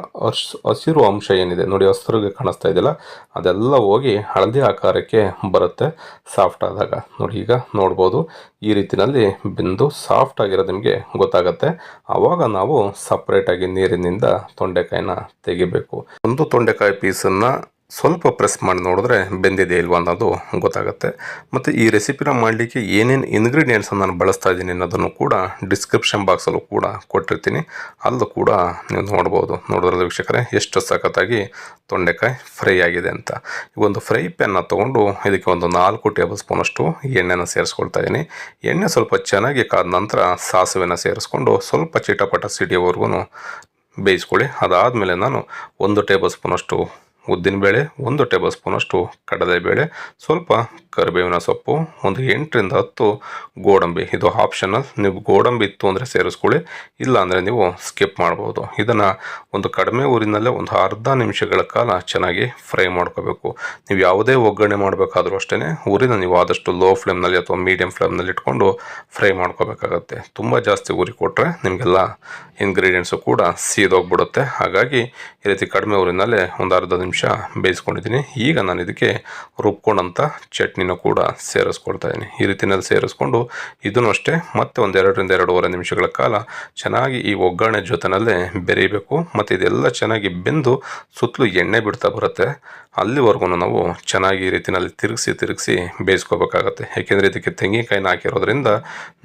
ಹಸಿರು ಅಂಶ ಏನಿದೆ ನೋಡಿ, ಹಸಿರಿಗೆ ಕಾಣಿಸ್ತಾ ಇದೆಯಲ್ಲ, ಅದೆಲ್ಲ ಹೋಗಿ ಹಳದಿ ಆಕಾರಕ್ಕೆ ಬರುತ್ತೆ ಸಾಫ್ಟ್ ಆದಾಗ. ನೋಡಿ, ಈಗ ನೋಡ್ಬೋದು ಈ ರೀತಿಯಲ್ಲಿ ಬೆಂದು ಸಾಫ್ಟ್ ಆಗಿರೋದು ನಿಮಗೆ ಗೊತ್ತಾಗುತ್ತೆ. ಆವಾಗ ನಾವು ಸಪ್ರೇಟಾಗಿ ನೀರಿನಿಂದ ತೊಂಡೆಕಾಯಿನ ತೆಗಿಬೇಕು. ಒಂದು ತೊಂಡೆಕಾಯಿ ಪೀಸನ್ನು ಸ್ವಲ್ಪ ಪ್ರೆಸ್ ಮಾಡಿ ನೋಡಿದ್ರೆ ಬೆಂದಿದೆ ಇಲ್ವಾ ಅನ್ನೋದು ಗೊತ್ತಾಗುತ್ತೆ. ಮತ್ತು ಈ ರೆಸಿಪಿನ ಮಾಡಲಿಕ್ಕೆ ಏನೇನು ಇಂಗ್ರೀಡಿಯೆಂಟ್ಸನ್ನು ನಾನು ಬಳಸ್ತಾ ಇದ್ದೀನಿ ಅನ್ನೋದನ್ನು ಕೂಡ ಡಿಸ್ಕ್ರಿಪ್ಷನ್ ಬಾಕ್ಸಲ್ಲೂ ಕೂಡ ಕೊಟ್ಟಿರ್ತೀನಿ, ಅಲ್ಲೂ ಕೂಡ ನೀವು ನೋಡ್ಬೋದು. ನೋಡಿದ್ರೆ ವೀಕ್ಷಕರೇ ಎಷ್ಟು ಸಖತ್ತಾಗಿ ತೊಂಡೆಕಾಯಿ ಫ್ರೈ ಆಗಿದೆ ಅಂತ. ಈಗ ಒಂದು ಫ್ರೈ ಪ್ಯಾನ್ನ ತೊಗೊಂಡು ಇದಕ್ಕೆ ಒಂದು 4 ಟೇಬಲ್ ಸ್ಪೂನಷ್ಟು ಎಣ್ಣೆನ ಸೇರಿಸ್ಕೊಳ್ತಾ ಇದ್ದೀನಿ. ಎಣ್ಣೆ ಸ್ವಲ್ಪ ಚೆನ್ನಾಗಿ ಕಾದ ನಂತರ ಸಾಸಿವೆನ ಸೇರಿಸ್ಕೊಂಡು ಸ್ವಲ್ಪ ಚಿಟಪಟ ಸಿಡಿಯೋವರೆಗೂ ಬೇಯಿಸ್ಕೊಳ್ಳಿ. ಅದಾದಮೇಲೆ ನಾನು 1 ಟೇಬಲ್ ಸ್ಪೂನಷ್ಟು ಉದ್ದಿನಬೇಳೆ, 1 ಟೇಬಲ್ ಸ್ಪೂನಷ್ಟು ಕಡಲೆಬೇಳೆ, ಸ್ವಲ್ಪ ಕರಿಬೇವಿನ ಸೊಪ್ಪು, ಒಂದು 8ರಿಂದ 10 ಗೋಡಂಬಿ. ಇದು ಆಪ್ಷನಲ್, ನೀವು ಗೋಡಂಬಿ ಇತ್ತು ಅಂದರೆ ಸೇರಿಸ್ಕೊಳ್ಳಿ, ಇಲ್ಲ ಅಂದರೆ ನೀವು ಸ್ಕಿಪ್ ಮಾಡ್ಬೋದು. ಇದನ್ನು ಒಂದು ಕಡಿಮೆ ಊರಿನಲ್ಲೇ ಒಂದು ಅರ್ಧ ನಿಮಿಷಗಳ ಕಾಲ ಚೆನ್ನಾಗಿ ಫ್ರೈ ಮಾಡ್ಕೋಬೇಕು. ನೀವು ಯಾವುದೇ ಒಗ್ಗರಣೆ ಮಾಡಬೇಕಾದ್ರೂ ಅಷ್ಟೇ ಊರಿನ ನೀವು ಆದಷ್ಟು ಲೋ ಫ್ಲೇಮ್ನಲ್ಲಿ ಅಥವಾ ಮೀಡಿಯಂ ಫ್ಲೇಮ್ನಲ್ಲಿ ಇಟ್ಕೊಂಡು ಫ್ರೈ ಮಾಡ್ಕೋಬೇಕಾಗತ್ತೆ. ತುಂಬ ಜಾಸ್ತಿ ಉರಿ ಕೊಟ್ಟರೆ ನಿಮಗೆಲ್ಲ ಇಂಗ್ರೀಡಿಯೆಂಟ್ಸು ಕೂಡ ಸೀದೋಗ್ಬಿಡುತ್ತೆ. ಹಾಗಾಗಿ ಈ ರೀತಿ ಕಡಿಮೆ ಊರಿನಲ್ಲೇ ಒಂದು ಅರ್ಧ ನಿಮಿಷ ಬೇಯಿಸ್ಕೊಂಡಿದ್ದೀನಿ. ಈಗ ನಾನು ಇದಕ್ಕೆ ರುಬ್ಕೊಂಡಂಥ ಚಟ್ನಿನೂ ಕೂಡ ಸೇರಿಸ್ಕೊಳ್ತಾ ಇದ್ದೀನಿ. ಈ ರೀತಿಯಲ್ಲಿ ಸೇರಿಸ್ಕೊಂಡು ಇದನ್ನು ಅಷ್ಟೇ ಮತ್ತೆ ಒಂದು 2ರಿಂದ 2.5 ನಿಮಿಷಗಳ ಕಾಲ ಚೆನ್ನಾಗಿ ಈ ಒಗ್ಗರಣೆ ಜೊತೆನಲ್ಲೇ ಬೆರೀಬೇಕು. ಮತ್ತು ಇದೆಲ್ಲ ಚೆನ್ನಾಗಿ ಬೆಂದು ಸುತ್ತಲೂ ಎಣ್ಣೆ ಬಿಡ್ತಾ ಬರುತ್ತೆ, ಅಲ್ಲಿವರೆಗೂ ನಾವು ಚೆನ್ನಾಗಿ ಈ ರೀತಿಯಲ್ಲಿ ತಿರುಗಿಸಿ ಬೇಯಿಸ್ಕೋಬೇಕಾಗತ್ತೆ. ಏಕೆಂದರೆ ಇದಕ್ಕೆ ತೆಂಗಿನಕಾಯಿನ ಹಾಕಿರೋದ್ರಿಂದ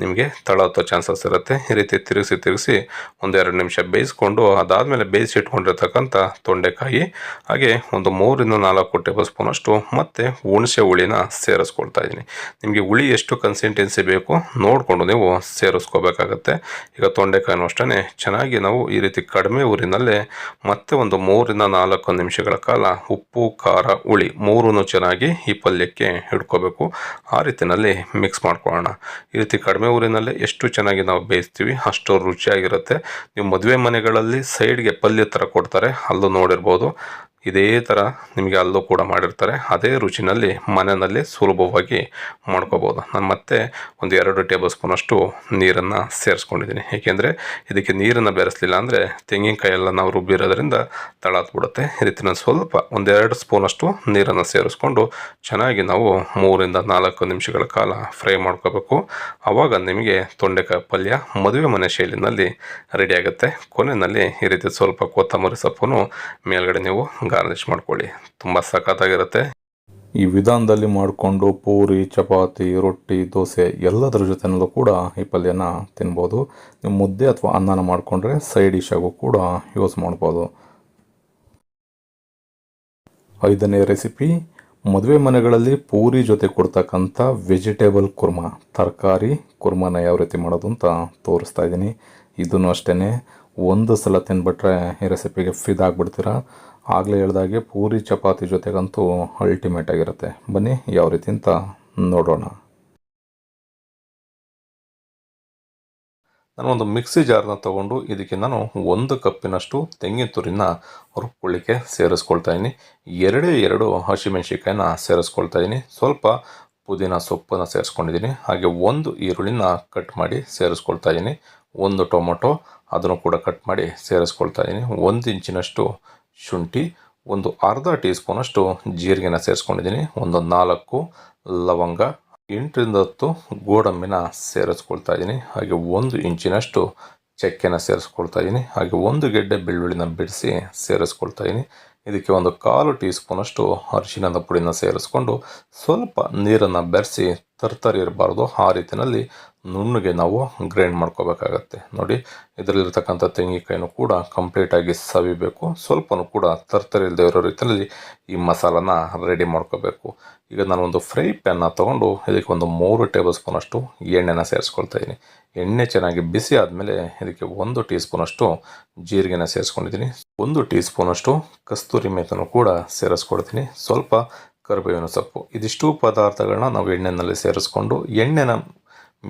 ನಿಮಗೆ ತಳ ಹತ್ತೋ ಚಾನ್ಸಸ್ ಇರುತ್ತೆ. ಈ ರೀತಿ ತಿರುಗಿಸಿ ಒಂದು 2 ನಿಮಿಷ ಬೇಯಿಸ್ಕೊಂಡು ಅದಾದಮೇಲೆ ಬೇಯಿಸಿಟ್ಕೊಂಡಿರ್ತಕ್ಕಂಥ ತೊಂಡೆಕಾಯಿ, ಹಾಗೆ ಒಂದು 3ರಿಂದ 4 ಟೇಬಲ್ ಸ್ಪೂನಷ್ಟು ಮತ್ತು ಹುಣಸೆ ಹುಳಿನ ಸೇರಿಸ್ಕೊಳ್ತಾ ಇದ್ದೀನಿ. ನಿಮಗೆ ಹುಳಿ ಎಷ್ಟು ಕನ್ಸಿಸ್ಟೆನ್ಸಿ ಬೇಕು ನೋಡಿಕೊಂಡು ನೀವು ಸೇರಿಸ್ಕೋಬೇಕಾಗತ್ತೆ. ಈಗ ತೊಂಡೆಕಾಯಿನೂ ಅಷ್ಟೇ ಚೆನ್ನಾಗಿ ನಾವು ಈ ರೀತಿ ಕಡಿಮೆ ಊರಿನಲ್ಲೇ ಮತ್ತೆ ಒಂದು 3ರಿಂದ 4 ನಿಮಿಷಗಳ ಕಾಲ ಉಪ್ಪು, ಖಾರ, ಹುಳಿ 3 ಚೆನ್ನಾಗಿ ಈ ಪಲ್ಯಕ್ಕೆ ಹಿಡ್ಕೋಬೇಕು. ಆ ರೀತಿಯಲ್ಲಿ ಮಿಕ್ಸ್ ಮಾಡ್ಕೊಳ್ಳೋಣ. ಈ ರೀತಿ ಕಡಿಮೆ ಊರಿನಲ್ಲೇ ಎಷ್ಟು ಚೆನ್ನಾಗಿ ನಾವು ಬೇಯಿಸ್ತೀವಿ ಅಷ್ಟು ರುಚಿಯಾಗಿರುತ್ತೆ. ನೀವು ಮದುವೆ ಮನೆಗಳಲ್ಲಿ ಸೈಡ್ಗೆ ಪಲ್ಯ ಥರ ಕೊಡ್ತಾರೆ, ಅಲ್ಲೂ ನೋಡಿರ್ಬೋದು. ಇದೇ ಥರ ನಿಮಗೆ ಅಲ್ಲೂ ಕೂಡ ಮಾಡಿರ್ತಾರೆ. ಅದೇ ರುಚಿನಲ್ಲಿ ಮನೆಯಲ್ಲಿ ಸುಲಭವಾಗಿ ಮಾಡ್ಕೋಬೋದು. ನಾನು ಮತ್ತೆ ಒಂದು 2 ಟೇಬಲ್ ಸ್ಪೂನಷ್ಟು ನೀರನ್ನು ಸೇರಿಸ್ಕೊಂಡಿದ್ದೀನಿ. ಏಕೆಂದರೆ ಇದಕ್ಕೆ ನೀರನ್ನು ಬೆರೆಸಲಿಲ್ಲ ಅಂದರೆ ತೆಂಗಿನಕಾಯಿ ಎಲ್ಲ ನಾವು ರುಬ್ಬಿರೋದ್ರಿಂದ ತಳ ಹತ್ಬಿಡುತ್ತೆ. ಈ ರೀತಿ ನಾನು ಸ್ವಲ್ಪ ಒಂದು 2 ಸ್ಪೂನಷ್ಟು ನೀರನ್ನು ಸೇರಿಸ್ಕೊಂಡು ಚೆನ್ನಾಗಿ ನಾವು 3ರಿಂದ 4 ನಿಮಿಷಗಳ ಕಾಲ ಫ್ರೈ ಮಾಡ್ಕೋಬೇಕು. ಆವಾಗ ನಿಮಗೆ ತೊಂಡೆಕಾಯಿ ಪಲ್ಯ ಮದುವೆ ಮನೆ ಶೈಲಿನಲ್ಲಿ ರೆಡಿ ಆಗುತ್ತೆ. ಕೊನೆಯಲ್ಲಿ ಈ ರೀತಿ ಸ್ವಲ್ಪ ಕೊತ್ತಂಬರಿ ಸೊಪ್ಪನ್ನು ಮೇಲ್ಗಡೆ ನೀವು ಗಾರ್ನಿಷ್ ಮಾಡ್ಕೊಳ್ಳಿ. ತುಂಬ ಸಖತ್ತಾಗಿರುತ್ತೆ. ಈ ವಿಧಾನದಲ್ಲಿ ಮಾಡಿಕೊಂಡು ಪೂರಿ, ಚಪಾತಿ, ರೊಟ್ಟಿ, ದೋಸೆ ಎಲ್ಲದರ ಜೊತೆನಲ್ಲೂ ಕೂಡ ಈ ಪಲ್ಯನ ತಿನ್ಬೋದು. ನೀವು ಮುದ್ದೆ ಅಥವಾ ಅನ್ನನ ಮಾಡಿಕೊಂಡ್ರೆ ಸೈಡ್ ಡಿಶ್ ಆಗು ಕೂಡ ಯೂಸ್ ಮಾಡ್ಬೋದು. 5ನೇ ರೆಸಿಪಿ ಮದುವೆ ಮನೆಗಳಲ್ಲಿ ಪೂರಿ ಜೊತೆ ಕೊಡ್ತಕ್ಕಂಥ ವೆಜಿಟೇಬಲ್ ಕುರ್ಮಾ, ತರಕಾರಿ ಕುರ್ಮಾನ ಯಾವ ರೀತಿ ಮಾಡೋದು ಅಂತ ತೋರಿಸ್ತಾ ಇದ್ದೀನಿ. ಇದನ್ನು ಅಷ್ಟೇ ಒಂದು ಸಲ ತಿಂದ್ಬಿಟ್ರೆ ಈ ರೆಸಿಪಿಗೆ ಫಿದಾಗ್ಬಿಡ್ತೀರ. ಆಗಲೇ ಹೇಳ್ದಾಗೆ ಪೂರಿ ಚಪಾತಿ ಜೊತೆಗಂತೂ ಅಲ್ಟಿಮೇಟ್ ಆಗಿರುತ್ತೆ. ಬನ್ನಿ ಯಾವ ರೀತಿ ಅಂತ ನೋಡೋಣ. ನಾನು ಒಂದು ಮಿಕ್ಸಿ ಜಾರ್ನ ತೊಗೊಂಡು ಇದಕ್ಕೆ ನಾನು 1 ಕಪ್ಪಿನಷ್ಟು ತೆಂಗಿನ ತುರಿನ ರುಬ್ಕೊಳ್ಳಿಕ್ಕೆ ಸೇರಿಸ್ಕೊಳ್ತಾ ಇದ್ದೀನಿ. 2 ಹಸಿಮೆಣ್ಸಿಕಾಯಿನ ಸೇರಿಸ್ಕೊಳ್ತಾ ಇದ್ದೀನಿ. ಸ್ವಲ್ಪ ಪುದೀನ ಸೊಪ್ಪನ್ನು ಸೇರಿಸ್ಕೊಂಡಿದ್ದೀನಿ. ಹಾಗೆ 1 ಈರುಳ್ಳಿನ ಕಟ್ ಮಾಡಿ ಸೇರಿಸ್ಕೊಳ್ತಾ ಇದ್ದೀನಿ. 1 ಟೊಮೊಟೊ ಅದನ್ನು ಕೂಡ ಕಟ್ ಮಾಡಿ ಸೇರಿಸ್ಕೊಳ್ತಾ ಇದ್ದೀನಿ. 1 ಇಂಚಿನಷ್ಟು ಶುಂಠಿ, ಒಂದು ಅರ್ಧ ಟೀ ಸ್ಪೂನಷ್ಟು ಜೀರಿಗೆನ ಸೇರಿಸ್ಕೊಂಡಿದ್ದೀನಿ. ಒಂದು 4 ಲವಂಗ, 8ರಿಂದ 10 ಗೋಡಂಬಿನ ಸೇರಿಸ್ಕೊಳ್ತಾ ಇದ್ದೀನಿ. ಹಾಗೆ 1 ಇಂಚಿನಷ್ಟು ಚಕ್ಕೆನ ಸೇರಿಸ್ಕೊಳ್ತಾ ಇದ್ದೀನಿ. ಹಾಗೆ 1 ಗೆಡ್ಡೆ ಬೆಳ್ಳುಳ್ಳಿನ ಬಿಡಿಸಿ ಸೇರಿಸ್ಕೊಳ್ತಾ ಇದ್ದೀನಿ. ಇದಕ್ಕೆ ಒಂದು 1/4 ಟೀ ಸ್ಪೂನಷ್ಟು ಅರಿಶಿಣದ ಪುಡಿನ ಸೇರಿಸ್ಕೊಂಡು ಸ್ವಲ್ಪ ನೀರನ್ನು ಬೆರೆಸಿ ತರ್ತರಿ ಇರಬಾರ್ದು, ಆ ರೀತಿಯಲ್ಲಿ ನುಣ್ಣಗೆ ನಾವು ಗ್ರೈಂಡ್ ಮಾಡ್ಕೋಬೇಕಾಗತ್ತೆ. ನೋಡಿ, ಇದರಲ್ಲಿರ್ತಕ್ಕಂಥ ತೆಂಗಿನಕಾಯಿನೂ ಕೂಡ ಕಂಪ್ಲೀಟಾಗಿ ಸವಿಬೇಕು. ಸ್ವಲ್ಪನೂ ಕೂಡ ತರ್ತರಿ ಇಲ್ಲದೆ ಇರೋ ರೀತಿಯಲ್ಲಿ ಈ ಮಸಾಲಾನ ರೆಡಿ ಮಾಡ್ಕೋಬೇಕು. ಈಗ ನಾನು ಒಂದು ಫ್ರೈ ಪ್ಯಾನ್ನ ತೊಗೊಂಡು ಇದಕ್ಕೆ ಒಂದು 3 ಟೇಬಲ್ ಸ್ಪೂನಷ್ಟು ಎಣ್ಣೆನ ಸೇರಿಸ್ಕೊಳ್ತಾ ಇದ್ದೀನಿ. ಎಣ್ಣೆ ಚೆನ್ನಾಗಿ ಬಿಸಿ ಆದಮೇಲೆ ಇದಕ್ಕೆ 1 ಟೀ ಸ್ಪೂನಷ್ಟು ಜೀರಿಗೆನ ಸೇರಿಸ್ಕೊಂಡಿದ್ದೀನಿ. 1 ಟೀ ಸ್ಪೂನಷ್ಟು ಕಸ್ತೂರಿ ಮೆಥಿನೂ ಕೂಡ ಸೇರಿಸ್ಕೊಳ್ತೀನಿ. ಸ್ವಲ್ಪ ಕರಿಬೇವಿನ ಸೊಪ್ಪು. ಇದಿಷ್ಟು ಪದಾರ್ಥಗಳನ್ನ ನಾವು ಎಣ್ಣೆಯಲ್ಲಿ ಸೇರಿಸ್ಕೊಂಡು ಎಣ್ಣೆನ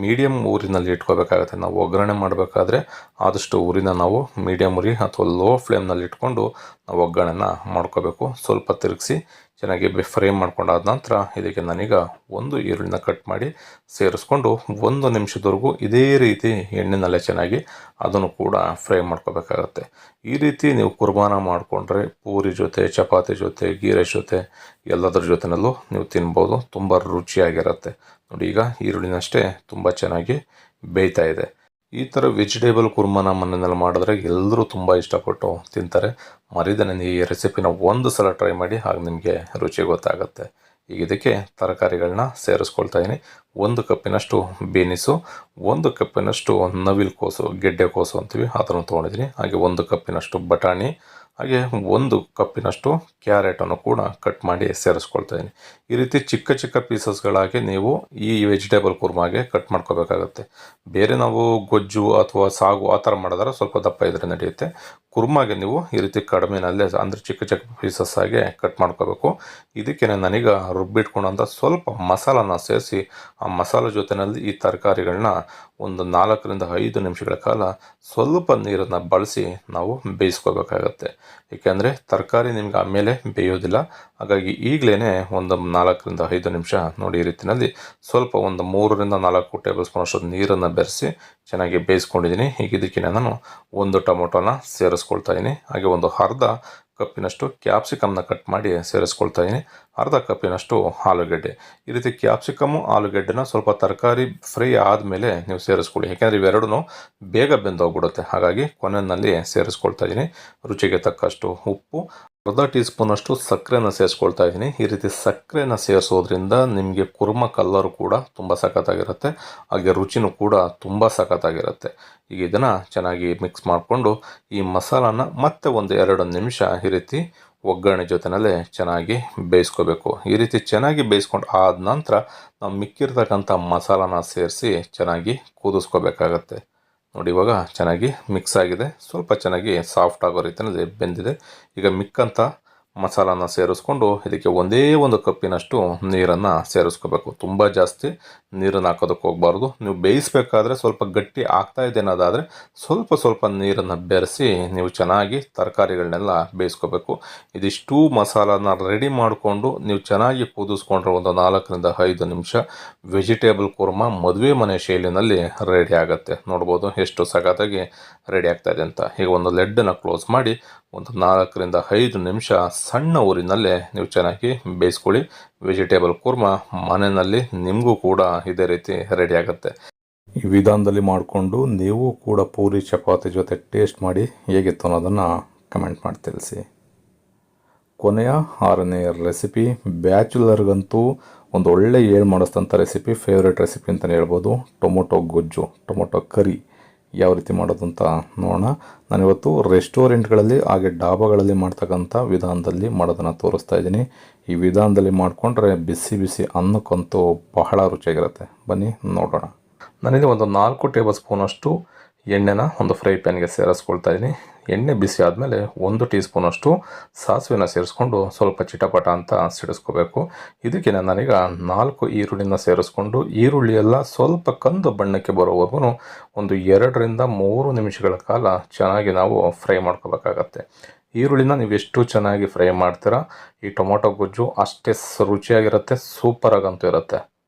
ಮೀಡಿಯಮ್ ಊರಿನಲ್ಲಿ ಇಟ್ಕೋಬೇಕಾಗುತ್ತೆ. ನಾವು ಒಗ್ಗರಣೆ ಮಾಡಬೇಕಾದ್ರೆ ಆದಷ್ಟು ಊರಿನ ನಾವು ಮೀಡಿಯಮ್ ಉರಿ ಅಥವಾ ಲೋ ಫ್ಲೇಮ್ನಲ್ಲಿ ಇಟ್ಕೊಂಡು ನಾವು ಒಗ್ಗರಣೆನ ಮಾಡ್ಕೋಬೇಕು. ಸ್ವಲ್ಪ ತಿರುಗಿಸಿ ಚೆನ್ನಾಗಿ ಫ್ರೈ ಮಾಡ್ಕೊಂಡಾದ ನಂತರ ಇದಕ್ಕೆ ನಾನೀಗ 1 ಈರುಳ್ಳಿನ ಕಟ್ ಮಾಡಿ ಸೇರಿಸ್ಕೊಂಡು 1 ನಿಮಿಷದವರೆಗೂ ಇದೇ ರೀತಿ ಎಣ್ಣೆನಲ್ಲೇ ಚೆನ್ನಾಗಿ ಅದನ್ನು ಕೂಡ ಫ್ರೈ ಮಾಡ್ಕೋಬೇಕಾಗತ್ತೆ. ಈ ರೀತಿ ನೀವು ಕುರ್ಬಾನ ಮಾಡಿಕೊಂಡ್ರೆ ಪೂರಿ ಜೊತೆ, ಚಪಾತಿ ಜೊತೆ, ಗೀ ರೈಸ್ ಜೊತೆ ಎಲ್ಲದರ ಜೊತೆನಲ್ಲೂ ನೀವು ತಿನ್ಬೋದು. ತುಂಬ ರುಚಿಯಾಗಿರುತ್ತೆ. ನೋಡಿ, ಈಗ ಈರುಳ್ಳಿನಷ್ಟೇ ತುಂಬ ಚೆನ್ನಾಗಿ ಬೇಯ್ತಾ ಇದೆ. ಈ ಥರ ವೆಜಿಟೇಬಲ್ ಕುರ್ಮಾನ ಮನೆಯಲ್ಲಿ ಮಾಡಿದ್ರೆ ಎಲ್ಲರೂ ತುಂಬ ಇಷ್ಟಪಟ್ಟು ತಿಂತಾರೆ. ಮರಿದೇನೆ ಈ ರೆಸಿಪಿನ 1 ಸಲ ಟ್ರೈ ಮಾಡಿ, ಆಗ ನಿಮಗೆ ರುಚಿ ಗೊತ್ತಾಗುತ್ತೆ. ಈಗ ಇದಕ್ಕೆ ತರಕಾರಿಗಳನ್ನ ಸೇರಿಸ್ಕೊಳ್ತಾ ಇದ್ದೀನಿ. 1 ಕಪ್ಪಿನಷ್ಟು ಬೀನಿಸು, 1 ಕಪ್ಪಿನಷ್ಟು ನವಿಲು ಕೋಸು, ಗೆಡ್ಡೆ ಕೋಸು ಅಂತೀವಿ, ಅದನ್ನು ತೊಗೊಂಡಿದ್ದೀನಿ. ಹಾಗೆ 1 ಕಪ್ಪಿನಷ್ಟು ಬಟಾಣಿ, ಹಾಗೆ 1 ಕಪ್ಪಿನಷ್ಟು ಕ್ಯಾರೆಟನ್ನು ಕೂಡ ಕಟ್ ಮಾಡಿ ಸೇರಿಸ್ಕೊಳ್ತಾ ಇದ್ದೀನಿ. ಈ ರೀತಿ ಚಿಕ್ಕ ಚಿಕ್ಕ ಪೀಸಸ್ಗಳಾಗಿ ನೀವು ಈ ವೆಜಿಟೇಬಲ್ ಕುರ್ಮಾಗೆ ಕಟ್ ಮಾಡ್ಕೋಬೇಕಾಗತ್ತೆ. ಬೇರೆ ನಾವು ಗೊಜ್ಜು ಅಥವಾ ಸಾಗು ಆ ಥರ ಮಾಡಿದ್ರೆ ಸ್ವಲ್ಪ ದಪ್ಪ ಇದ್ರೆ ನಡೆಯುತ್ತೆ. ಕುರ್ಮಾಗೆ ನೀವು ಈ ರೀತಿ ಕಡಿಮೆನಲ್ಲೇ ಅಂದರೆ ಚಿಕ್ಕ ಚಿಕ್ಕ ಪೀಸಸ್ ಆಗಿ ಕಟ್ ಮಾಡ್ಕೋಬೇಕು. ಇದಕ್ಕೆ ನಾನೀಗ ರುಬ್ಬಿಟ್ಕೊಂಡಂಥ ಸ್ವಲ್ಪ ಮಸಾಲಾನ ಸೇರಿಸಿ ಆ ಮಸಾಲೆ ಜೊತೆಯಲ್ಲಿ ಈ ತರಕಾರಿಗಳನ್ನ ಒಂದು 4ರಿಂದ 5 ನಿಮಿಷಗಳ ಕಾಲ ಸ್ವಲ್ಪ ನೀರನ್ನು ಬಳಸಿ ನಾವು ಬೇಯಿಸ್ಕೋಬೇಕಾಗತ್ತೆ. ಏಕೆಂದರೆ ತರಕಾರಿ ನಿಮ್ಗೆ ಆಮೇಲೆ ಬೇಯೋದಿಲ್ಲ. ಹಾಗಾಗಿ ಈಗಲೇ ಒಂದು 4ರಿಂದ 5 ನಿಮಿಷ ನೋಡಿ ಈ ರೀತಿಯಲ್ಲಿ ಸ್ವಲ್ಪ ಒಂದು 3ರಿಂದ 4 ಟೇಬಲ್ ಸ್ಪೂನಷ್ಟು ನೀರನ್ನು ಬೆರೆಸಿ ಚೆನ್ನಾಗಿ ಬೇಯಿಸ್ಕೊಂಡಿದ್ದೀನಿ. ಈಗ ಇದಕ್ಕೆ ನಾನು 1 ಟೊಮೊಟೊನ ಸೇರಿಸ್ಕೊಳ್ತಾ ಇದ್ದೀನಿ. ಹಾಗೆ ಒಂದು ಅರ್ಧ ಕಪ್ಪಿನಷ್ಟು ಕ್ಯಾಪ್ಸಿಕಮ್ನ ಕಟ್ ಮಾಡಿ ಸೇರಿಸ್ಕೊಳ್ತಾ ಇದ್ದೀನಿ. ಅರ್ಧ ಕಪ್ಪಿನಷ್ಟು ಆಲೂಗೆಡ್ಡೆ. ಈ ರೀತಿ ಕ್ಯಾಪ್ಸಿಕಮ್ಮು ಆಲೂಗೆಡ್ಡೆನ ಸ್ವಲ್ಪ ತರಕಾರಿ ಫ್ರೈ ಆದಮೇಲೆ ನೀವು ಸೇರಿಸ್ಕೊಳ್ಳಿ, ಯಾಕೆಂದರೆ ಇವೆರಡೂ ಬೇಗ ಬೆಂದೋಗ್ಬಿಡುತ್ತೆ. ಹಾಗಾಗಿ ಕೊನೆಯಲ್ಲಿ ಸೇರಿಸ್ಕೊಳ್ತಾ ಇದ್ದೀನಿ. ರುಚಿಗೆ ತಕ್ಕಷ್ಟು ಉಪ್ಪು, ಅರ್ಧ ಟೀ ಸ್ಪೂನಷ್ಟು ಸಕ್ಕರೆನ ಸೇರಿಸ್ಕೊಳ್ತಾ ಇದ್ದೀನಿ. ಈ ರೀತಿ ಸಕ್ಕರೆನ ಸೇರಿಸೋದ್ರಿಂದ ನಿಮಗೆ ಕುರ್ಮ ಕಲ್ಲರು ಕೂಡ ತುಂಬ ಸಖತ್ತಾಗಿರುತ್ತೆ, ಹಾಗೆ ರುಚಿನೂ ಕೂಡ ತುಂಬ ಸಖತ್ತಾಗಿರುತ್ತೆ. ಈಗ ಇದನ್ನು ಚೆನ್ನಾಗಿ ಮಿಕ್ಸ್ ಮಾಡಿಕೊಂಡು ಈ ಮಸಾಲಾನ ಮತ್ತೆ ಒಂದು 2 ನಿಮಿಷ ಈ ರೀತಿ ಒಗ್ಗರಣೆ ಜೊತೆನಲ್ಲೇ ಚೆನ್ನಾಗಿ ಬೇಯಿಸ್ಕೋಬೇಕು. ಈ ರೀತಿ ಚೆನ್ನಾಗಿ ಬೇಯಿಸ್ಕೊಂಡು ಆದ ನಂತರ ನಾವು ಮಿಕ್ಕಿರ್ತಕ್ಕಂಥ ಮಸಾಲಾನ ಸೇರಿಸಿ ಚೆನ್ನಾಗಿ ಕುದಿಸ್ಕೋಬೇಕಾಗತ್ತೆ. ನೋಡಿ, ಇವಾಗ ಚೆನ್ನಾಗಿ ಮಿಕ್ಸ್ ಆಗಿದೆ, ಸ್ವಲ್ಪ ಚೆನ್ನಾಗಿ ಸಾಫ್ಟ್ ಆಗೋ ರೀತಿಯಲ್ಲಿ ಬೆಂದಿದೆ. ಈಗ ಮಿಕ್ಕಂಥ ಮಸಾಲಾನ ಸೇರಿಸ್ಕೊಂಡು ಇದಕ್ಕೆ ಒಂದೇ 1 ಕಪ್ಪಿನಷ್ಟು ನೀರನ್ನು ಸೇರಿಸ್ಕೋಬೇಕು. ತುಂಬ ಜಾಸ್ತಿ ನೀರನ್ನು ಹಾಕೋದಕ್ಕೆ ಹೋಗಬಾರ್ದು. ನೀವು ಬೇಯಿಸಬೇಕಾದ್ರೆ ಸ್ವಲ್ಪ ಗಟ್ಟಿ ಆಗ್ತಾ ಇದೆ ಅನ್ನೋದಾದರೆ ಸ್ವಲ್ಪ ನೀರನ್ನು ಬೆರೆಸಿ ನೀವು ಚೆನ್ನಾಗಿ ತರಕಾರಿಗಳನ್ನೆಲ್ಲ ಬೇಯಿಸ್ಕೋಬೇಕು. ಇದಿಷ್ಟು ಮಸಾಲಾನ ರೆಡಿ ಮಾಡಿಕೊಂಡು ನೀವು ಚೆನ್ನಾಗಿ ಕುದಿಸ್ಕೊಂಡ್ರೆ ಒಂದು 4ರಿಂದ 5 ನಿಮಿಷ ವೆಜಿಟೇಬಲ್ ಕುರ್ಮಾ ಮದುವೆ ಮನೆ ಶೈಲಿನಲ್ಲಿ ರೆಡಿ ಆಗುತ್ತೆ. ನೋಡ್ಬೋದು ಎಷ್ಟು ಸಖತ್ತಾಗಿ ರೆಡಿ ಆಗ್ತಾಯಿದೆ ಅಂತ. ಈಗ ಒಂದು ಲೆಡ್ಡನ್ನು ಕ್ಲೋಸ್ ಮಾಡಿ ಒಂದು 4ರಿಂದ 5 ನಿಮಿಷ ಸಣ್ಣ ಊರಿನಲ್ಲೇ ನೀವು ಚೆನ್ನಾಗಿ ಬೇಯಿಸ್ಕೊಳ್ಳಿ. ವೆಜಿಟೇಬಲ್ ಕುರ್ಮಾ ಮನೆಯಲ್ಲಿ ನಿಮಗೂ ಕೂಡ ಇದೇ ರೀತಿ ರೆಡಿ ಆಗುತ್ತೆ. ಈ ವಿಧಾನದಲ್ಲಿ ಮಾಡಿಕೊಂಡು ನೀವು ಕೂಡ ಪೂರಿ ಚಪಾತಿ ಜೊತೆ ಟೇಸ್ಟ್ ಮಾಡಿ ಹೇಗಿತ್ತು ಅನ್ನೋದನ್ನು ಕಮೆಂಟ್ ಮಾಡಿ ತಿಳಿಸಿ. ಕೊನೆಯ 6ನೇ ರೆಸಿಪಿ ಬ್ಯಾಚುಲರ್ಗಂತೂ ಒಂದು ಒಳ್ಳೆ ಏಳು ಮಾಡಿಸ್ತಂಥ ರೆಸಿಪಿ, ಫೇವ್ರೇಟ್ ರೆಸಿಪಿ ಅಂತಲೇ ಹೇಳ್ಬೋದು. ಟೊಮೊಟೊ ಗೊಜ್ಜು, ಟೊಮೊಟೊ ಕರಿ ಯಾವ ರೀತಿ ಮಾಡೋದು ಅಂತ ನೋಡೋಣ. ನಾನಿವತ್ತು ರೆಸ್ಟೋರೆಂಟ್ಗಳಲ್ಲಿ ಹಾಗೆ ಡಾಬಾಗಳಲ್ಲಿ ಮಾಡ್ತಕ್ಕಂಥ ವಿಧಾನದಲ್ಲಿ ಮಾಡೋದನ್ನು ತೋರಿಸ್ತಾ ಇದ್ದೀನಿ. ಈ ವಿಧಾನದಲ್ಲಿ ಮಾಡಿಕೊಂಡ್ರೆ ಬಿಸಿ ಬಿಸಿ ಅನ್ನಕ್ಕಂತೂ ಬಹಳ ರುಚಿಯಾಗಿರುತ್ತೆ. ಬನ್ನಿ ನೋಡೋಣ. ನಾನಿಲ್ಲಿ ಒಂದು 4 ಟೇಬಲ್ ಸ್ಪೂನಷ್ಟು ಎಣ್ಣೆನ ಒಂದು ಫ್ರೈ ಪ್ಯಾನ್ಗೆ ಸೇರಿಸ್ಕೊಳ್ತಾ ಇದ್ದೀನಿ. ಎಣ್ಣೆ ಬಿಸಿ ಆದಮೇಲೆ 1 ಟೀ ಸ್ಪೂನಷ್ಟು ಸಾಸಿವೆನ ಸೇರಿಸ್ಕೊಂಡು ಸ್ವಲ್ಪ ಚಿಟಪಟ ಅಂತ ಸಿಡಿಸ್ಕೋಬೇಕು. ಇದಕ್ಕೆ ನಾನೀಗ 4 ಈರುಳ್ಳಿನ ಸೇರಿಸ್ಕೊಂಡು ಈರುಳ್ಳಿ ಎಲ್ಲ ಸ್ವಲ್ಪ ಕಂದು ಬಣ್ಣಕ್ಕೆ ಬರೋವರೆಗೂ ಒಂದು 2ರಿಂದ 3 ನಿಮಿಷಗಳ ಕಾಲ ಚೆನ್ನಾಗಿ ನಾವು ಫ್ರೈ ಮಾಡ್ಕೋಬೇಕಾಗತ್ತೆ. ಈರುಳ್ಳಿನ ನೀವು ಎಷ್ಟು ಚೆನ್ನಾಗಿ ಫ್ರೈ ಮಾಡ್ತೀರಾ ಈ ಟೊಮೊಟೊ ಗೊಜ್ಜು ಅಷ್ಟೇ ರುಚಿಯಾಗಿರುತ್ತೆ, ಸೂಪರಾಗಂತೂ ಇರುತ್ತೆ.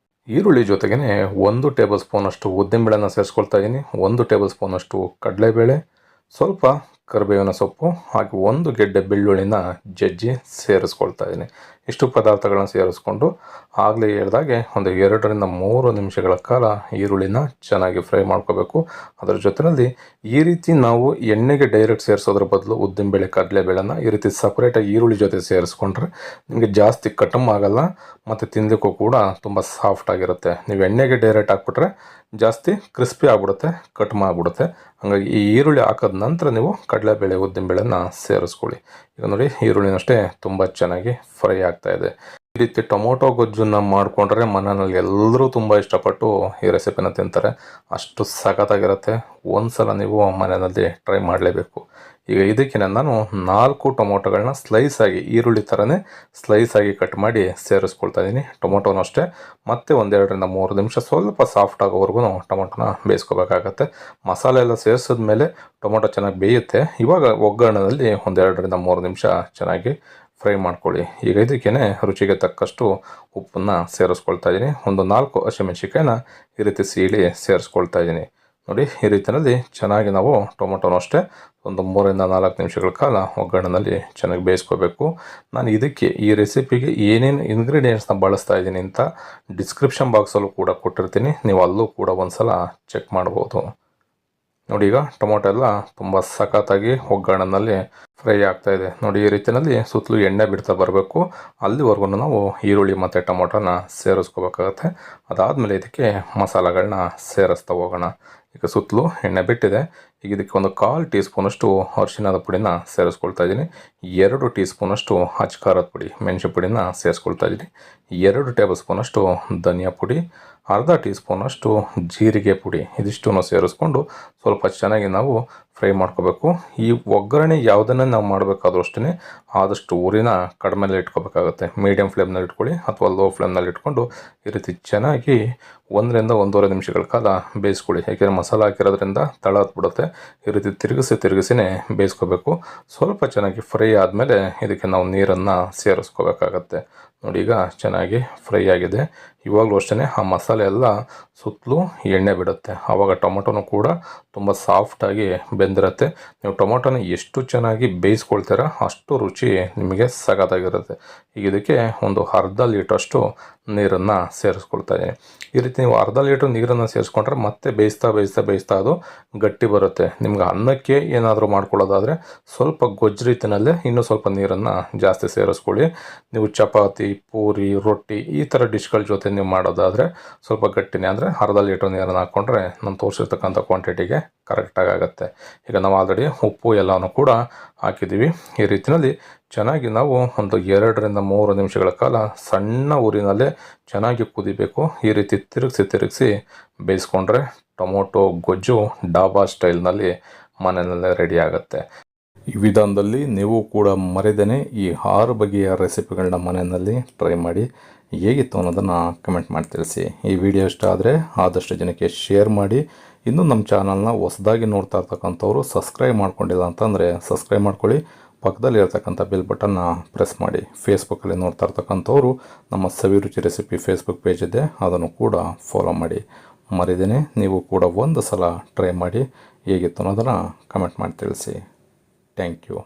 ಈರುಳ್ಳಿ ಜೊತೆಗೇ 1 ಟೇಬಲ್ ಸ್ಪೂನಷ್ಟು ಉದ್ದಿನಬೇಳೆನ ಸೇರಿಸ್ಕೊಳ್ತಾ ಇದ್ದೀನಿ, 1 ಟೇಬಲ್ ಸ್ಪೂನಷ್ಟು ಕಡಲೆಬೇಳೆ, ಸ್ವಲ್ಪ ಕರಿಬೇವಿನ ಸೊಪ್ಪು ಹಾಗೆ 1 ಗೆಡ್ಡೆ ಬೆಳ್ಳುಳ್ಳಿನ ಜಜ್ಜಿ ಸೇರಿಸ್ಕೊಳ್ತಾ ಇದ್ದೀನಿ. ಇಷ್ಟು ಪದಾರ್ಥಗಳನ್ನ ಸೇರಿಸ್ಕೊಂಡು ಆಗಲೇ ಹೇಳಿದಾಗೆ ಒಂದು 2ರಿಂದ 3 ನಿಮಿಷಗಳ ಕಾಲ ಈರುಳ್ಳಿನ ಚೆನ್ನಾಗಿ ಫ್ರೈ ಮಾಡ್ಕೋಬೇಕು. ಅದರ ಜೊತೆಯಲ್ಲಿ ಈ ರೀತಿ ನಾವು ಎಣ್ಣೆಗೆ ಡೈರೆಕ್ಟ್ ಸೇರಿಸೋದ್ರ ಬದಲು ಉದ್ದಿನಬೇಳೆ ಕಡಲೆಬೇಳೆನ ಈ ರೀತಿ ಸಪ್ರೇಟಾಗಿ ಈರುಳ್ಳಿ ಜೊತೆ ಸೇರಿಸ್ಕೊಂಡ್ರೆ ನಿಮಗೆ ಜಾಸ್ತಿ ಕಟಮ್ ಆಗಲ್ಲ ಮತ್ತು ತಿನ್ನಲಿಕ್ಕೂ ಕೂಡ ತುಂಬ ಸಾಫ್ಟಾಗಿರುತ್ತೆ. ನೀವು ಎಣ್ಣೆಗೆ ಡೈರೆಕ್ಟ್ ಹಾಕ್ಬಿಟ್ರೆ ಜಾಸ್ತಿ ಕ್ರಿಸ್ಪಿ ಆಗಿಬಿಡುತ್ತೆ, ಕಟ್ಮ ಆಗಿಬಿಡುತ್ತೆ. ಹಾಗಾಗಿ ಈ ಈರುಳ್ಳಿ ಹಾಕಿದ ನಂತರ ನೀವು ಕಡಲೆಬೇಳೆ ಉದ್ದಿನಬೇಳೆನ ಸೇರಿಸ್ಕೊಳ್ಳಿ. ಈಗ ನೋಡಿ ಈರುಳ್ಳಿನಷ್ಟೇ ತುಂಬ ಚೆನ್ನಾಗಿ ಫ್ರೈ ಆಗ್ತಾ ಇದೆ. ಈ ರೀತಿ ಟೊಮೊಟೊ ಗೊಜ್ಜನ್ನು ಮಾಡಿಕೊಂಡ್ರೆ ಮನೆಯಲ್ಲಿ ಎಲ್ಲರೂ ತುಂಬ ಇಷ್ಟಪಟ್ಟು ಈ ರೆಸಿಪಿನ ತಿಂತಾರೆ. ಅಷ್ಟು ಸಖತ್ತಾಗಿರುತ್ತೆ. ಒಂದ್ಸಲ ನೀವು ಮನೆಯಲ್ಲಿ ಟ್ರೈ ಮಾಡಲೇಬೇಕು. ಈಗ ಇದಕ್ಕೆ ನಾನು 4 ಟೊಮೊಟೊಗಳನ್ನ ಸ್ಲೈಸಾಗಿ ಈರುಳ್ಳಿ ಥರನೇ ಸ್ಲೈಸಾಗಿ ಕಟ್ ಮಾಡಿ ಸೇರಿಸ್ಕೊಳ್ತಾ ಇದ್ದೀನಿ. ಟೊಮೊಟೊನೂ ಅಷ್ಟೇ ಮತ್ತೆ 1-2ರಿಂದ 3 ನಿಮಿಷ ಸ್ವಲ್ಪ ಸಾಫ್ಟ್ ಆಗೋವರೆಗೂ ಟೊಮೊಟೊನ ಬೇಯಿಸ್ಕೋಬೇಕಾಗತ್ತೆ. ಮಸಾಲೆ ಎಲ್ಲ ಸೇರಿಸಿದ್ಮೇಲೆ ಟೊಮೊಟೊ ಚೆನ್ನಾಗಿ ಬೇಯುತ್ತೆ. ಇವಾಗ ಒಗ್ಗರಣೆಯಲ್ಲಿ 1-2ರಿಂದ 3 ನಿಮಿಷ ಚೆನ್ನಾಗಿ ಫ್ರೈ ಮಾಡ್ಕೊಳ್ಳಿ. ಈಗ ಇದಕ್ಕೇ ರುಚಿಗೆ ತಕ್ಕಷ್ಟು ಉಪ್ಪನ್ನು ಸೇರಿಸ್ಕೊಳ್ತಾ ಇದ್ದೀನಿ. ಒಂದು 4 ಹಸಿಮೆಣಸಿಕಾಯಿನ ಈ ರೀತಿ ಸೀಳಿ ಸೇರಿಸ್ಕೊಳ್ತಾ ಇದ್ದೀನಿ. ನೋಡಿ ಈ ರೀತಿಯಲ್ಲಿ ಚೆನ್ನಾಗಿ ನಾವು ಟೊಮೊಟೊನೂ ಅಷ್ಟೇ ಒಂದು 3ರಿಂದ 4 ನಿಮಿಷಗಳ ಕಾಲ ಒಗ್ಗರಣೆಯಲ್ಲಿ ಚೆನ್ನಾಗಿ ಬೇಯಿಸ್ಕೋಬೇಕು. ನಾನು ಇದಕ್ಕೆ ಈ ರೆಸಿಪಿಗೆ ಏನೇನು ಇಂಗ್ರೀಡಿಯೆಂಟ್ಸ್ನ ಬಳಸ್ತಾ ಇದ್ದೀನಿ ಅಂತ ಡಿಸ್ಕ್ರಿಪ್ಷನ್ ಬಾಕ್ಸಲ್ಲೂ ಕೂಡ ಕೊಟ್ಟಿರ್ತೀನಿ, ನೀವು ಅಲ್ಲೂ ಕೂಡ ಒಂದು ಸಲ ಚೆಕ್ ಮಾಡ್ಬೋದು. ನೋಡಿ ಈಗ ಟೊಮೊಟೊ ಎಲ್ಲ ತುಂಬ ಸಖತ್ತಾಗಿ ಒಗ್ಗರಣೆಯಲ್ಲಿ ಫ್ರೈ ಆಗ್ತಾ ಇದೆ. ನೋಡಿ ಈ ರೀತಿಯಲ್ಲಿ ಸುತ್ತಲೂ ಎಣ್ಣೆ ಬಿಡ್ತಾ ಬರಬೇಕು. ಅಲ್ಲಿವರೆಗೂ ನಾವು ಈರುಳ್ಳಿ ಮತ್ತು ಟೊಮೊಟೊನ ಸೇರಿಸ್ಕೋಬೇಕಾಗತ್ತೆ. ಅದಾದಮೇಲೆ ಇದಕ್ಕೆ ಮಸಾಲೆಗಳನ್ನ ಸೇರಿಸ್ತಾ ಹೋಗೋಣ. ಈಗ ಸುತ್ತಲೂ ಎಣ್ಣೆ ಬಿಟ್ಟಿದೆ. ಈಗ ಇದಕ್ಕೆ ಒಂದು 1/4 ಟೀ ಸ್ಪೂನಷ್ಟು ಅರಿಶಿಣದ ಪುಡಿನ ಸೇರಿಸ್ಕೊಳ್ತಾ ಇದ್ದೀನಿ. 2 ಟೀ ಸ್ಪೂನಷ್ಟು ಅಚ್ಕಾರದ ಪುಡಿ ಮೆಣಸು ಪುಡಿನ ಸೇರಿಸ್ಕೊಳ್ತಾ ಇದ್ದೀನಿ. 2 ಟೇಬಲ್ ಸ್ಪೂನಷ್ಟು ಧನಿಯಾ ಪುಡಿ, ಅರ್ಧ ಟೀ ಸ್ಪೂನಷ್ಟು ಜೀರಿಗೆ ಪುಡಿ, ಇದಿಷ್ಟನ್ನು ಸೇರಿಸ್ಕೊಂಡು ಸ್ವಲ್ಪ ಚೆನ್ನಾಗಿ ನಾವು ಫ್ರೈ ಮಾಡ್ಕೋಬೇಕು. ಈ ಒಗ್ಗರಣೆ ಯಾವುದನ್ನೇ ನಾವು ಮಾಡಬೇಕಾದ್ರೂ ಅಷ್ಟೇ ಆದಷ್ಟು ಉರಿನ ಕಡಿಮೆಯಲ್ಲಿ ಇಟ್ಕೋಬೇಕಾಗುತ್ತೆ. ಮೀಡಿಯಮ್ ಫ್ಲೇಮ್ನಲ್ಲಿ ಇಟ್ಕೊಳ್ಳಿ ಅಥವಾ ಲೋ ಫ್ಲೇಮ್ನಲ್ಲಿ ಇಟ್ಕೊಂಡು ಈ ರೀತಿ ಚೆನ್ನಾಗಿ 1ರಿಂದ 1.5 ನಿಮಿಷಗಳ ಕಾಲ ಬೇಯಿಸ್ಕೊಳ್ಳಿ. ಯಾಕೆಂದರೆ ಮಸಾಲೆ ಹಾಕಿರೋದ್ರಿಂದ ತಳ ಹತ್ಬಿಡುತ್ತೆ. ಈ ರೀತಿ ತಿರುಗಿಸಿನೇ ಬೇಯಿಸ್ಕೋಬೇಕು. ಸ್ವಲ್ಪ ಚೆನ್ನಾಗಿ ಫ್ರೈ ಆದಮೇಲೆ ಇದಕ್ಕೆ ನಾವು ನೀರನ್ನು ಸೇರಿಸ್ಕೋಬೇಕಾಗತ್ತೆ. ನೋಡಿ ಈಗ ಚೆನ್ನಾಗಿ ಫ್ರೈ ಆಗಿದೆ. ಇವಾಗಲೂ ಅಷ್ಟೇ ಆ ಮಸಾಲೆ ಎಲ್ಲ ಸುತ್ತಲೂ ಎಣ್ಣೆ ಬಿಡುತ್ತೆ. ಆವಾಗ ಟೊಮೊಟೊನೂ ಕೂಡ ತುಂಬ ಸಾಫ್ಟಾಗಿ ಬೆಂದಿರುತ್ತೆ. ನೀವು ಟೊಮೊಟೊನ ಎಷ್ಟು ಚೆನ್ನಾಗಿ ಬೇಯಿಸ್ಕೊಳ್ತೀರ ಅಷ್ಟು ರುಚಿ ನಿಮಗೆ ಸಖತ್ತಾಗಿರುತ್ತೆ. ಈಗ ಇದಕ್ಕೆ ಒಂದು ಅರ್ಧ ಲೀಟ್ರಷ್ಟು ನೀರನ್ನು ಸೇರಿಸ್ಕೊಳ್ತಾ ಇದ್ದೀನಿ. ಈ ರೀತಿ ನೀವು ಅರ್ಧ ಲೀಟ್ರ್ ನೀರನ್ನು ಸೇರಿಸ್ಕೊಂಡ್ರೆ ಮತ್ತೆ ಬೇಯಿಸ್ತಾ ಅದು ಗಟ್ಟಿ ಬರುತ್ತೆ. ನಿಮ್ಗೆ ಅನ್ನಕ್ಕೆ ಏನಾದರೂ ಮಾಡ್ಕೊಳ್ಳೋದಾದರೆ ಸ್ವಲ್ಪ ಗೊಜ್ಜು ರೀತಿಯಲ್ಲೇ ಇನ್ನೂ ಸ್ವಲ್ಪ ನೀರನ್ನು ಜಾಸ್ತಿ ಸೇರಿಸ್ಕೊಳ್ಳಿ. ನೀವು ಚಪಾತಿ, ಪೂರಿ, ರೊಟ್ಟಿ ಈ ಥರ ಡಿಶ್ಗಳ ಜೊತೆ ನೀವು ಮಾಡೋದಾದರೆ ಸ್ವಲ್ಪ ಗಟ್ಟಿನೇ ಅಂದರೆ ಅರ್ಧ ಲೀಟ್ರ್ ನೀರನ್ನು ಹಾಕ್ಕೊಂಡ್ರೆ ನಾನು ತೋರಿಸಿರ್ತಕ್ಕಂಥ ಕ್ವಾಂಟಿಟಿಗೆ ಕರೆಕ್ಟಾಗಿ ಆಗುತ್ತೆ. ಈಗ ನಾವು ಆಲ್ರೆಡಿ ಉಪ್ಪು ಎಲ್ಲನೂ ಕೂಡ ಹಾಕಿದ್ದೀವಿ. ಈ ರೀತಿಯಲ್ಲಿ ಚೆನ್ನಾಗಿ ನಾವು ಒಂದು 2ರಿಂದ 3 ನಿಮಿಷಗಳ ಕಾಲ ಸಣ್ಣ ಉರಿನಲ್ಲೇ ಚೆನ್ನಾಗಿ ಕುದಿಬೇಕು. ಈ ರೀತಿ ತಿರುಗಿಸಿ ಬೇಯಿಸ್ಕೊಂಡ್ರೆ ಟೊಮೊಟೊ ಗೊಜ್ಜು ಡಾಬಾ ಸ್ಟೈಲ್ನಲ್ಲಿ ಮನೆಯಲ್ಲೇ ರೆಡಿ ಆಗುತ್ತೆ. ಈ ವಿಧಾನದಲ್ಲಿ ನೀವು ಕೂಡ ಮರೆದೇನೆ ಈ 6 ಬಗೆಯ ರೆಸಿಪಿಗಳನ್ನ ಮನೆಯಲ್ಲಿ ಟ್ರೈ ಮಾಡಿ ಹೇಗಿತ್ತು ಅನ್ನೋದನ್ನು ಕಮೆಂಟ್ ಮಾಡಿ ತಿಳಿಸಿ. ಈ ವಿಡಿಯೋ ಇಷ್ಟ ಆದರೆ ಆದಷ್ಟು ಜನಕ್ಕೆ ಶೇರ್ ಮಾಡಿ. ಇನ್ನೂ ನಮ್ಮ ಚಾನಲ್ನ ಹೊಸದಾಗಿ ನೋಡ್ತಾ ಇರ್ತಕ್ಕಂಥವ್ರು ಸಬ್ಸ್ಕ್ರೈಬ್ ಮಾಡ್ಕೊಂಡಿಲ್ಲ ಅಂತಂದರೆ ಸಬ್ಸ್ಕ್ರೈಬ್ ಮಾಡ್ಕೊಳ್ಳಿ. ಪಕ್ಕದಲ್ಲಿ ಇರತಕ್ಕಂಥ ಬೆಲ್ ಬಟನ್ನ ಪ್ರೆಸ್ ಮಾಡಿ. ಫೇಸ್ಬುಕ್ಕಲ್ಲಿ ನೋಡ್ತಾ ಇರ್ತಕ್ಕಂಥವ್ರು ನಮ್ಮ ಸವಿರುಚಿ ರೆಸಿಪಿ ಫೇಸ್ಬುಕ್ ಪೇಜ್ ಇದೆ, ಅದನ್ನು ಕೂಡ ಫಾಲೋ ಮಾಡಿ. ಮರಿದೇನೆ ನೀವು ಕೂಡ ಒಂದು ಸಲ ಟ್ರೈ ಮಾಡಿ ಹೇಗಿತ್ತು ಅನ್ನೋದನ್ನು ಕಮೆಂಟ್ ಮಾಡಿ ತಿಳಿಸಿ. Thank you.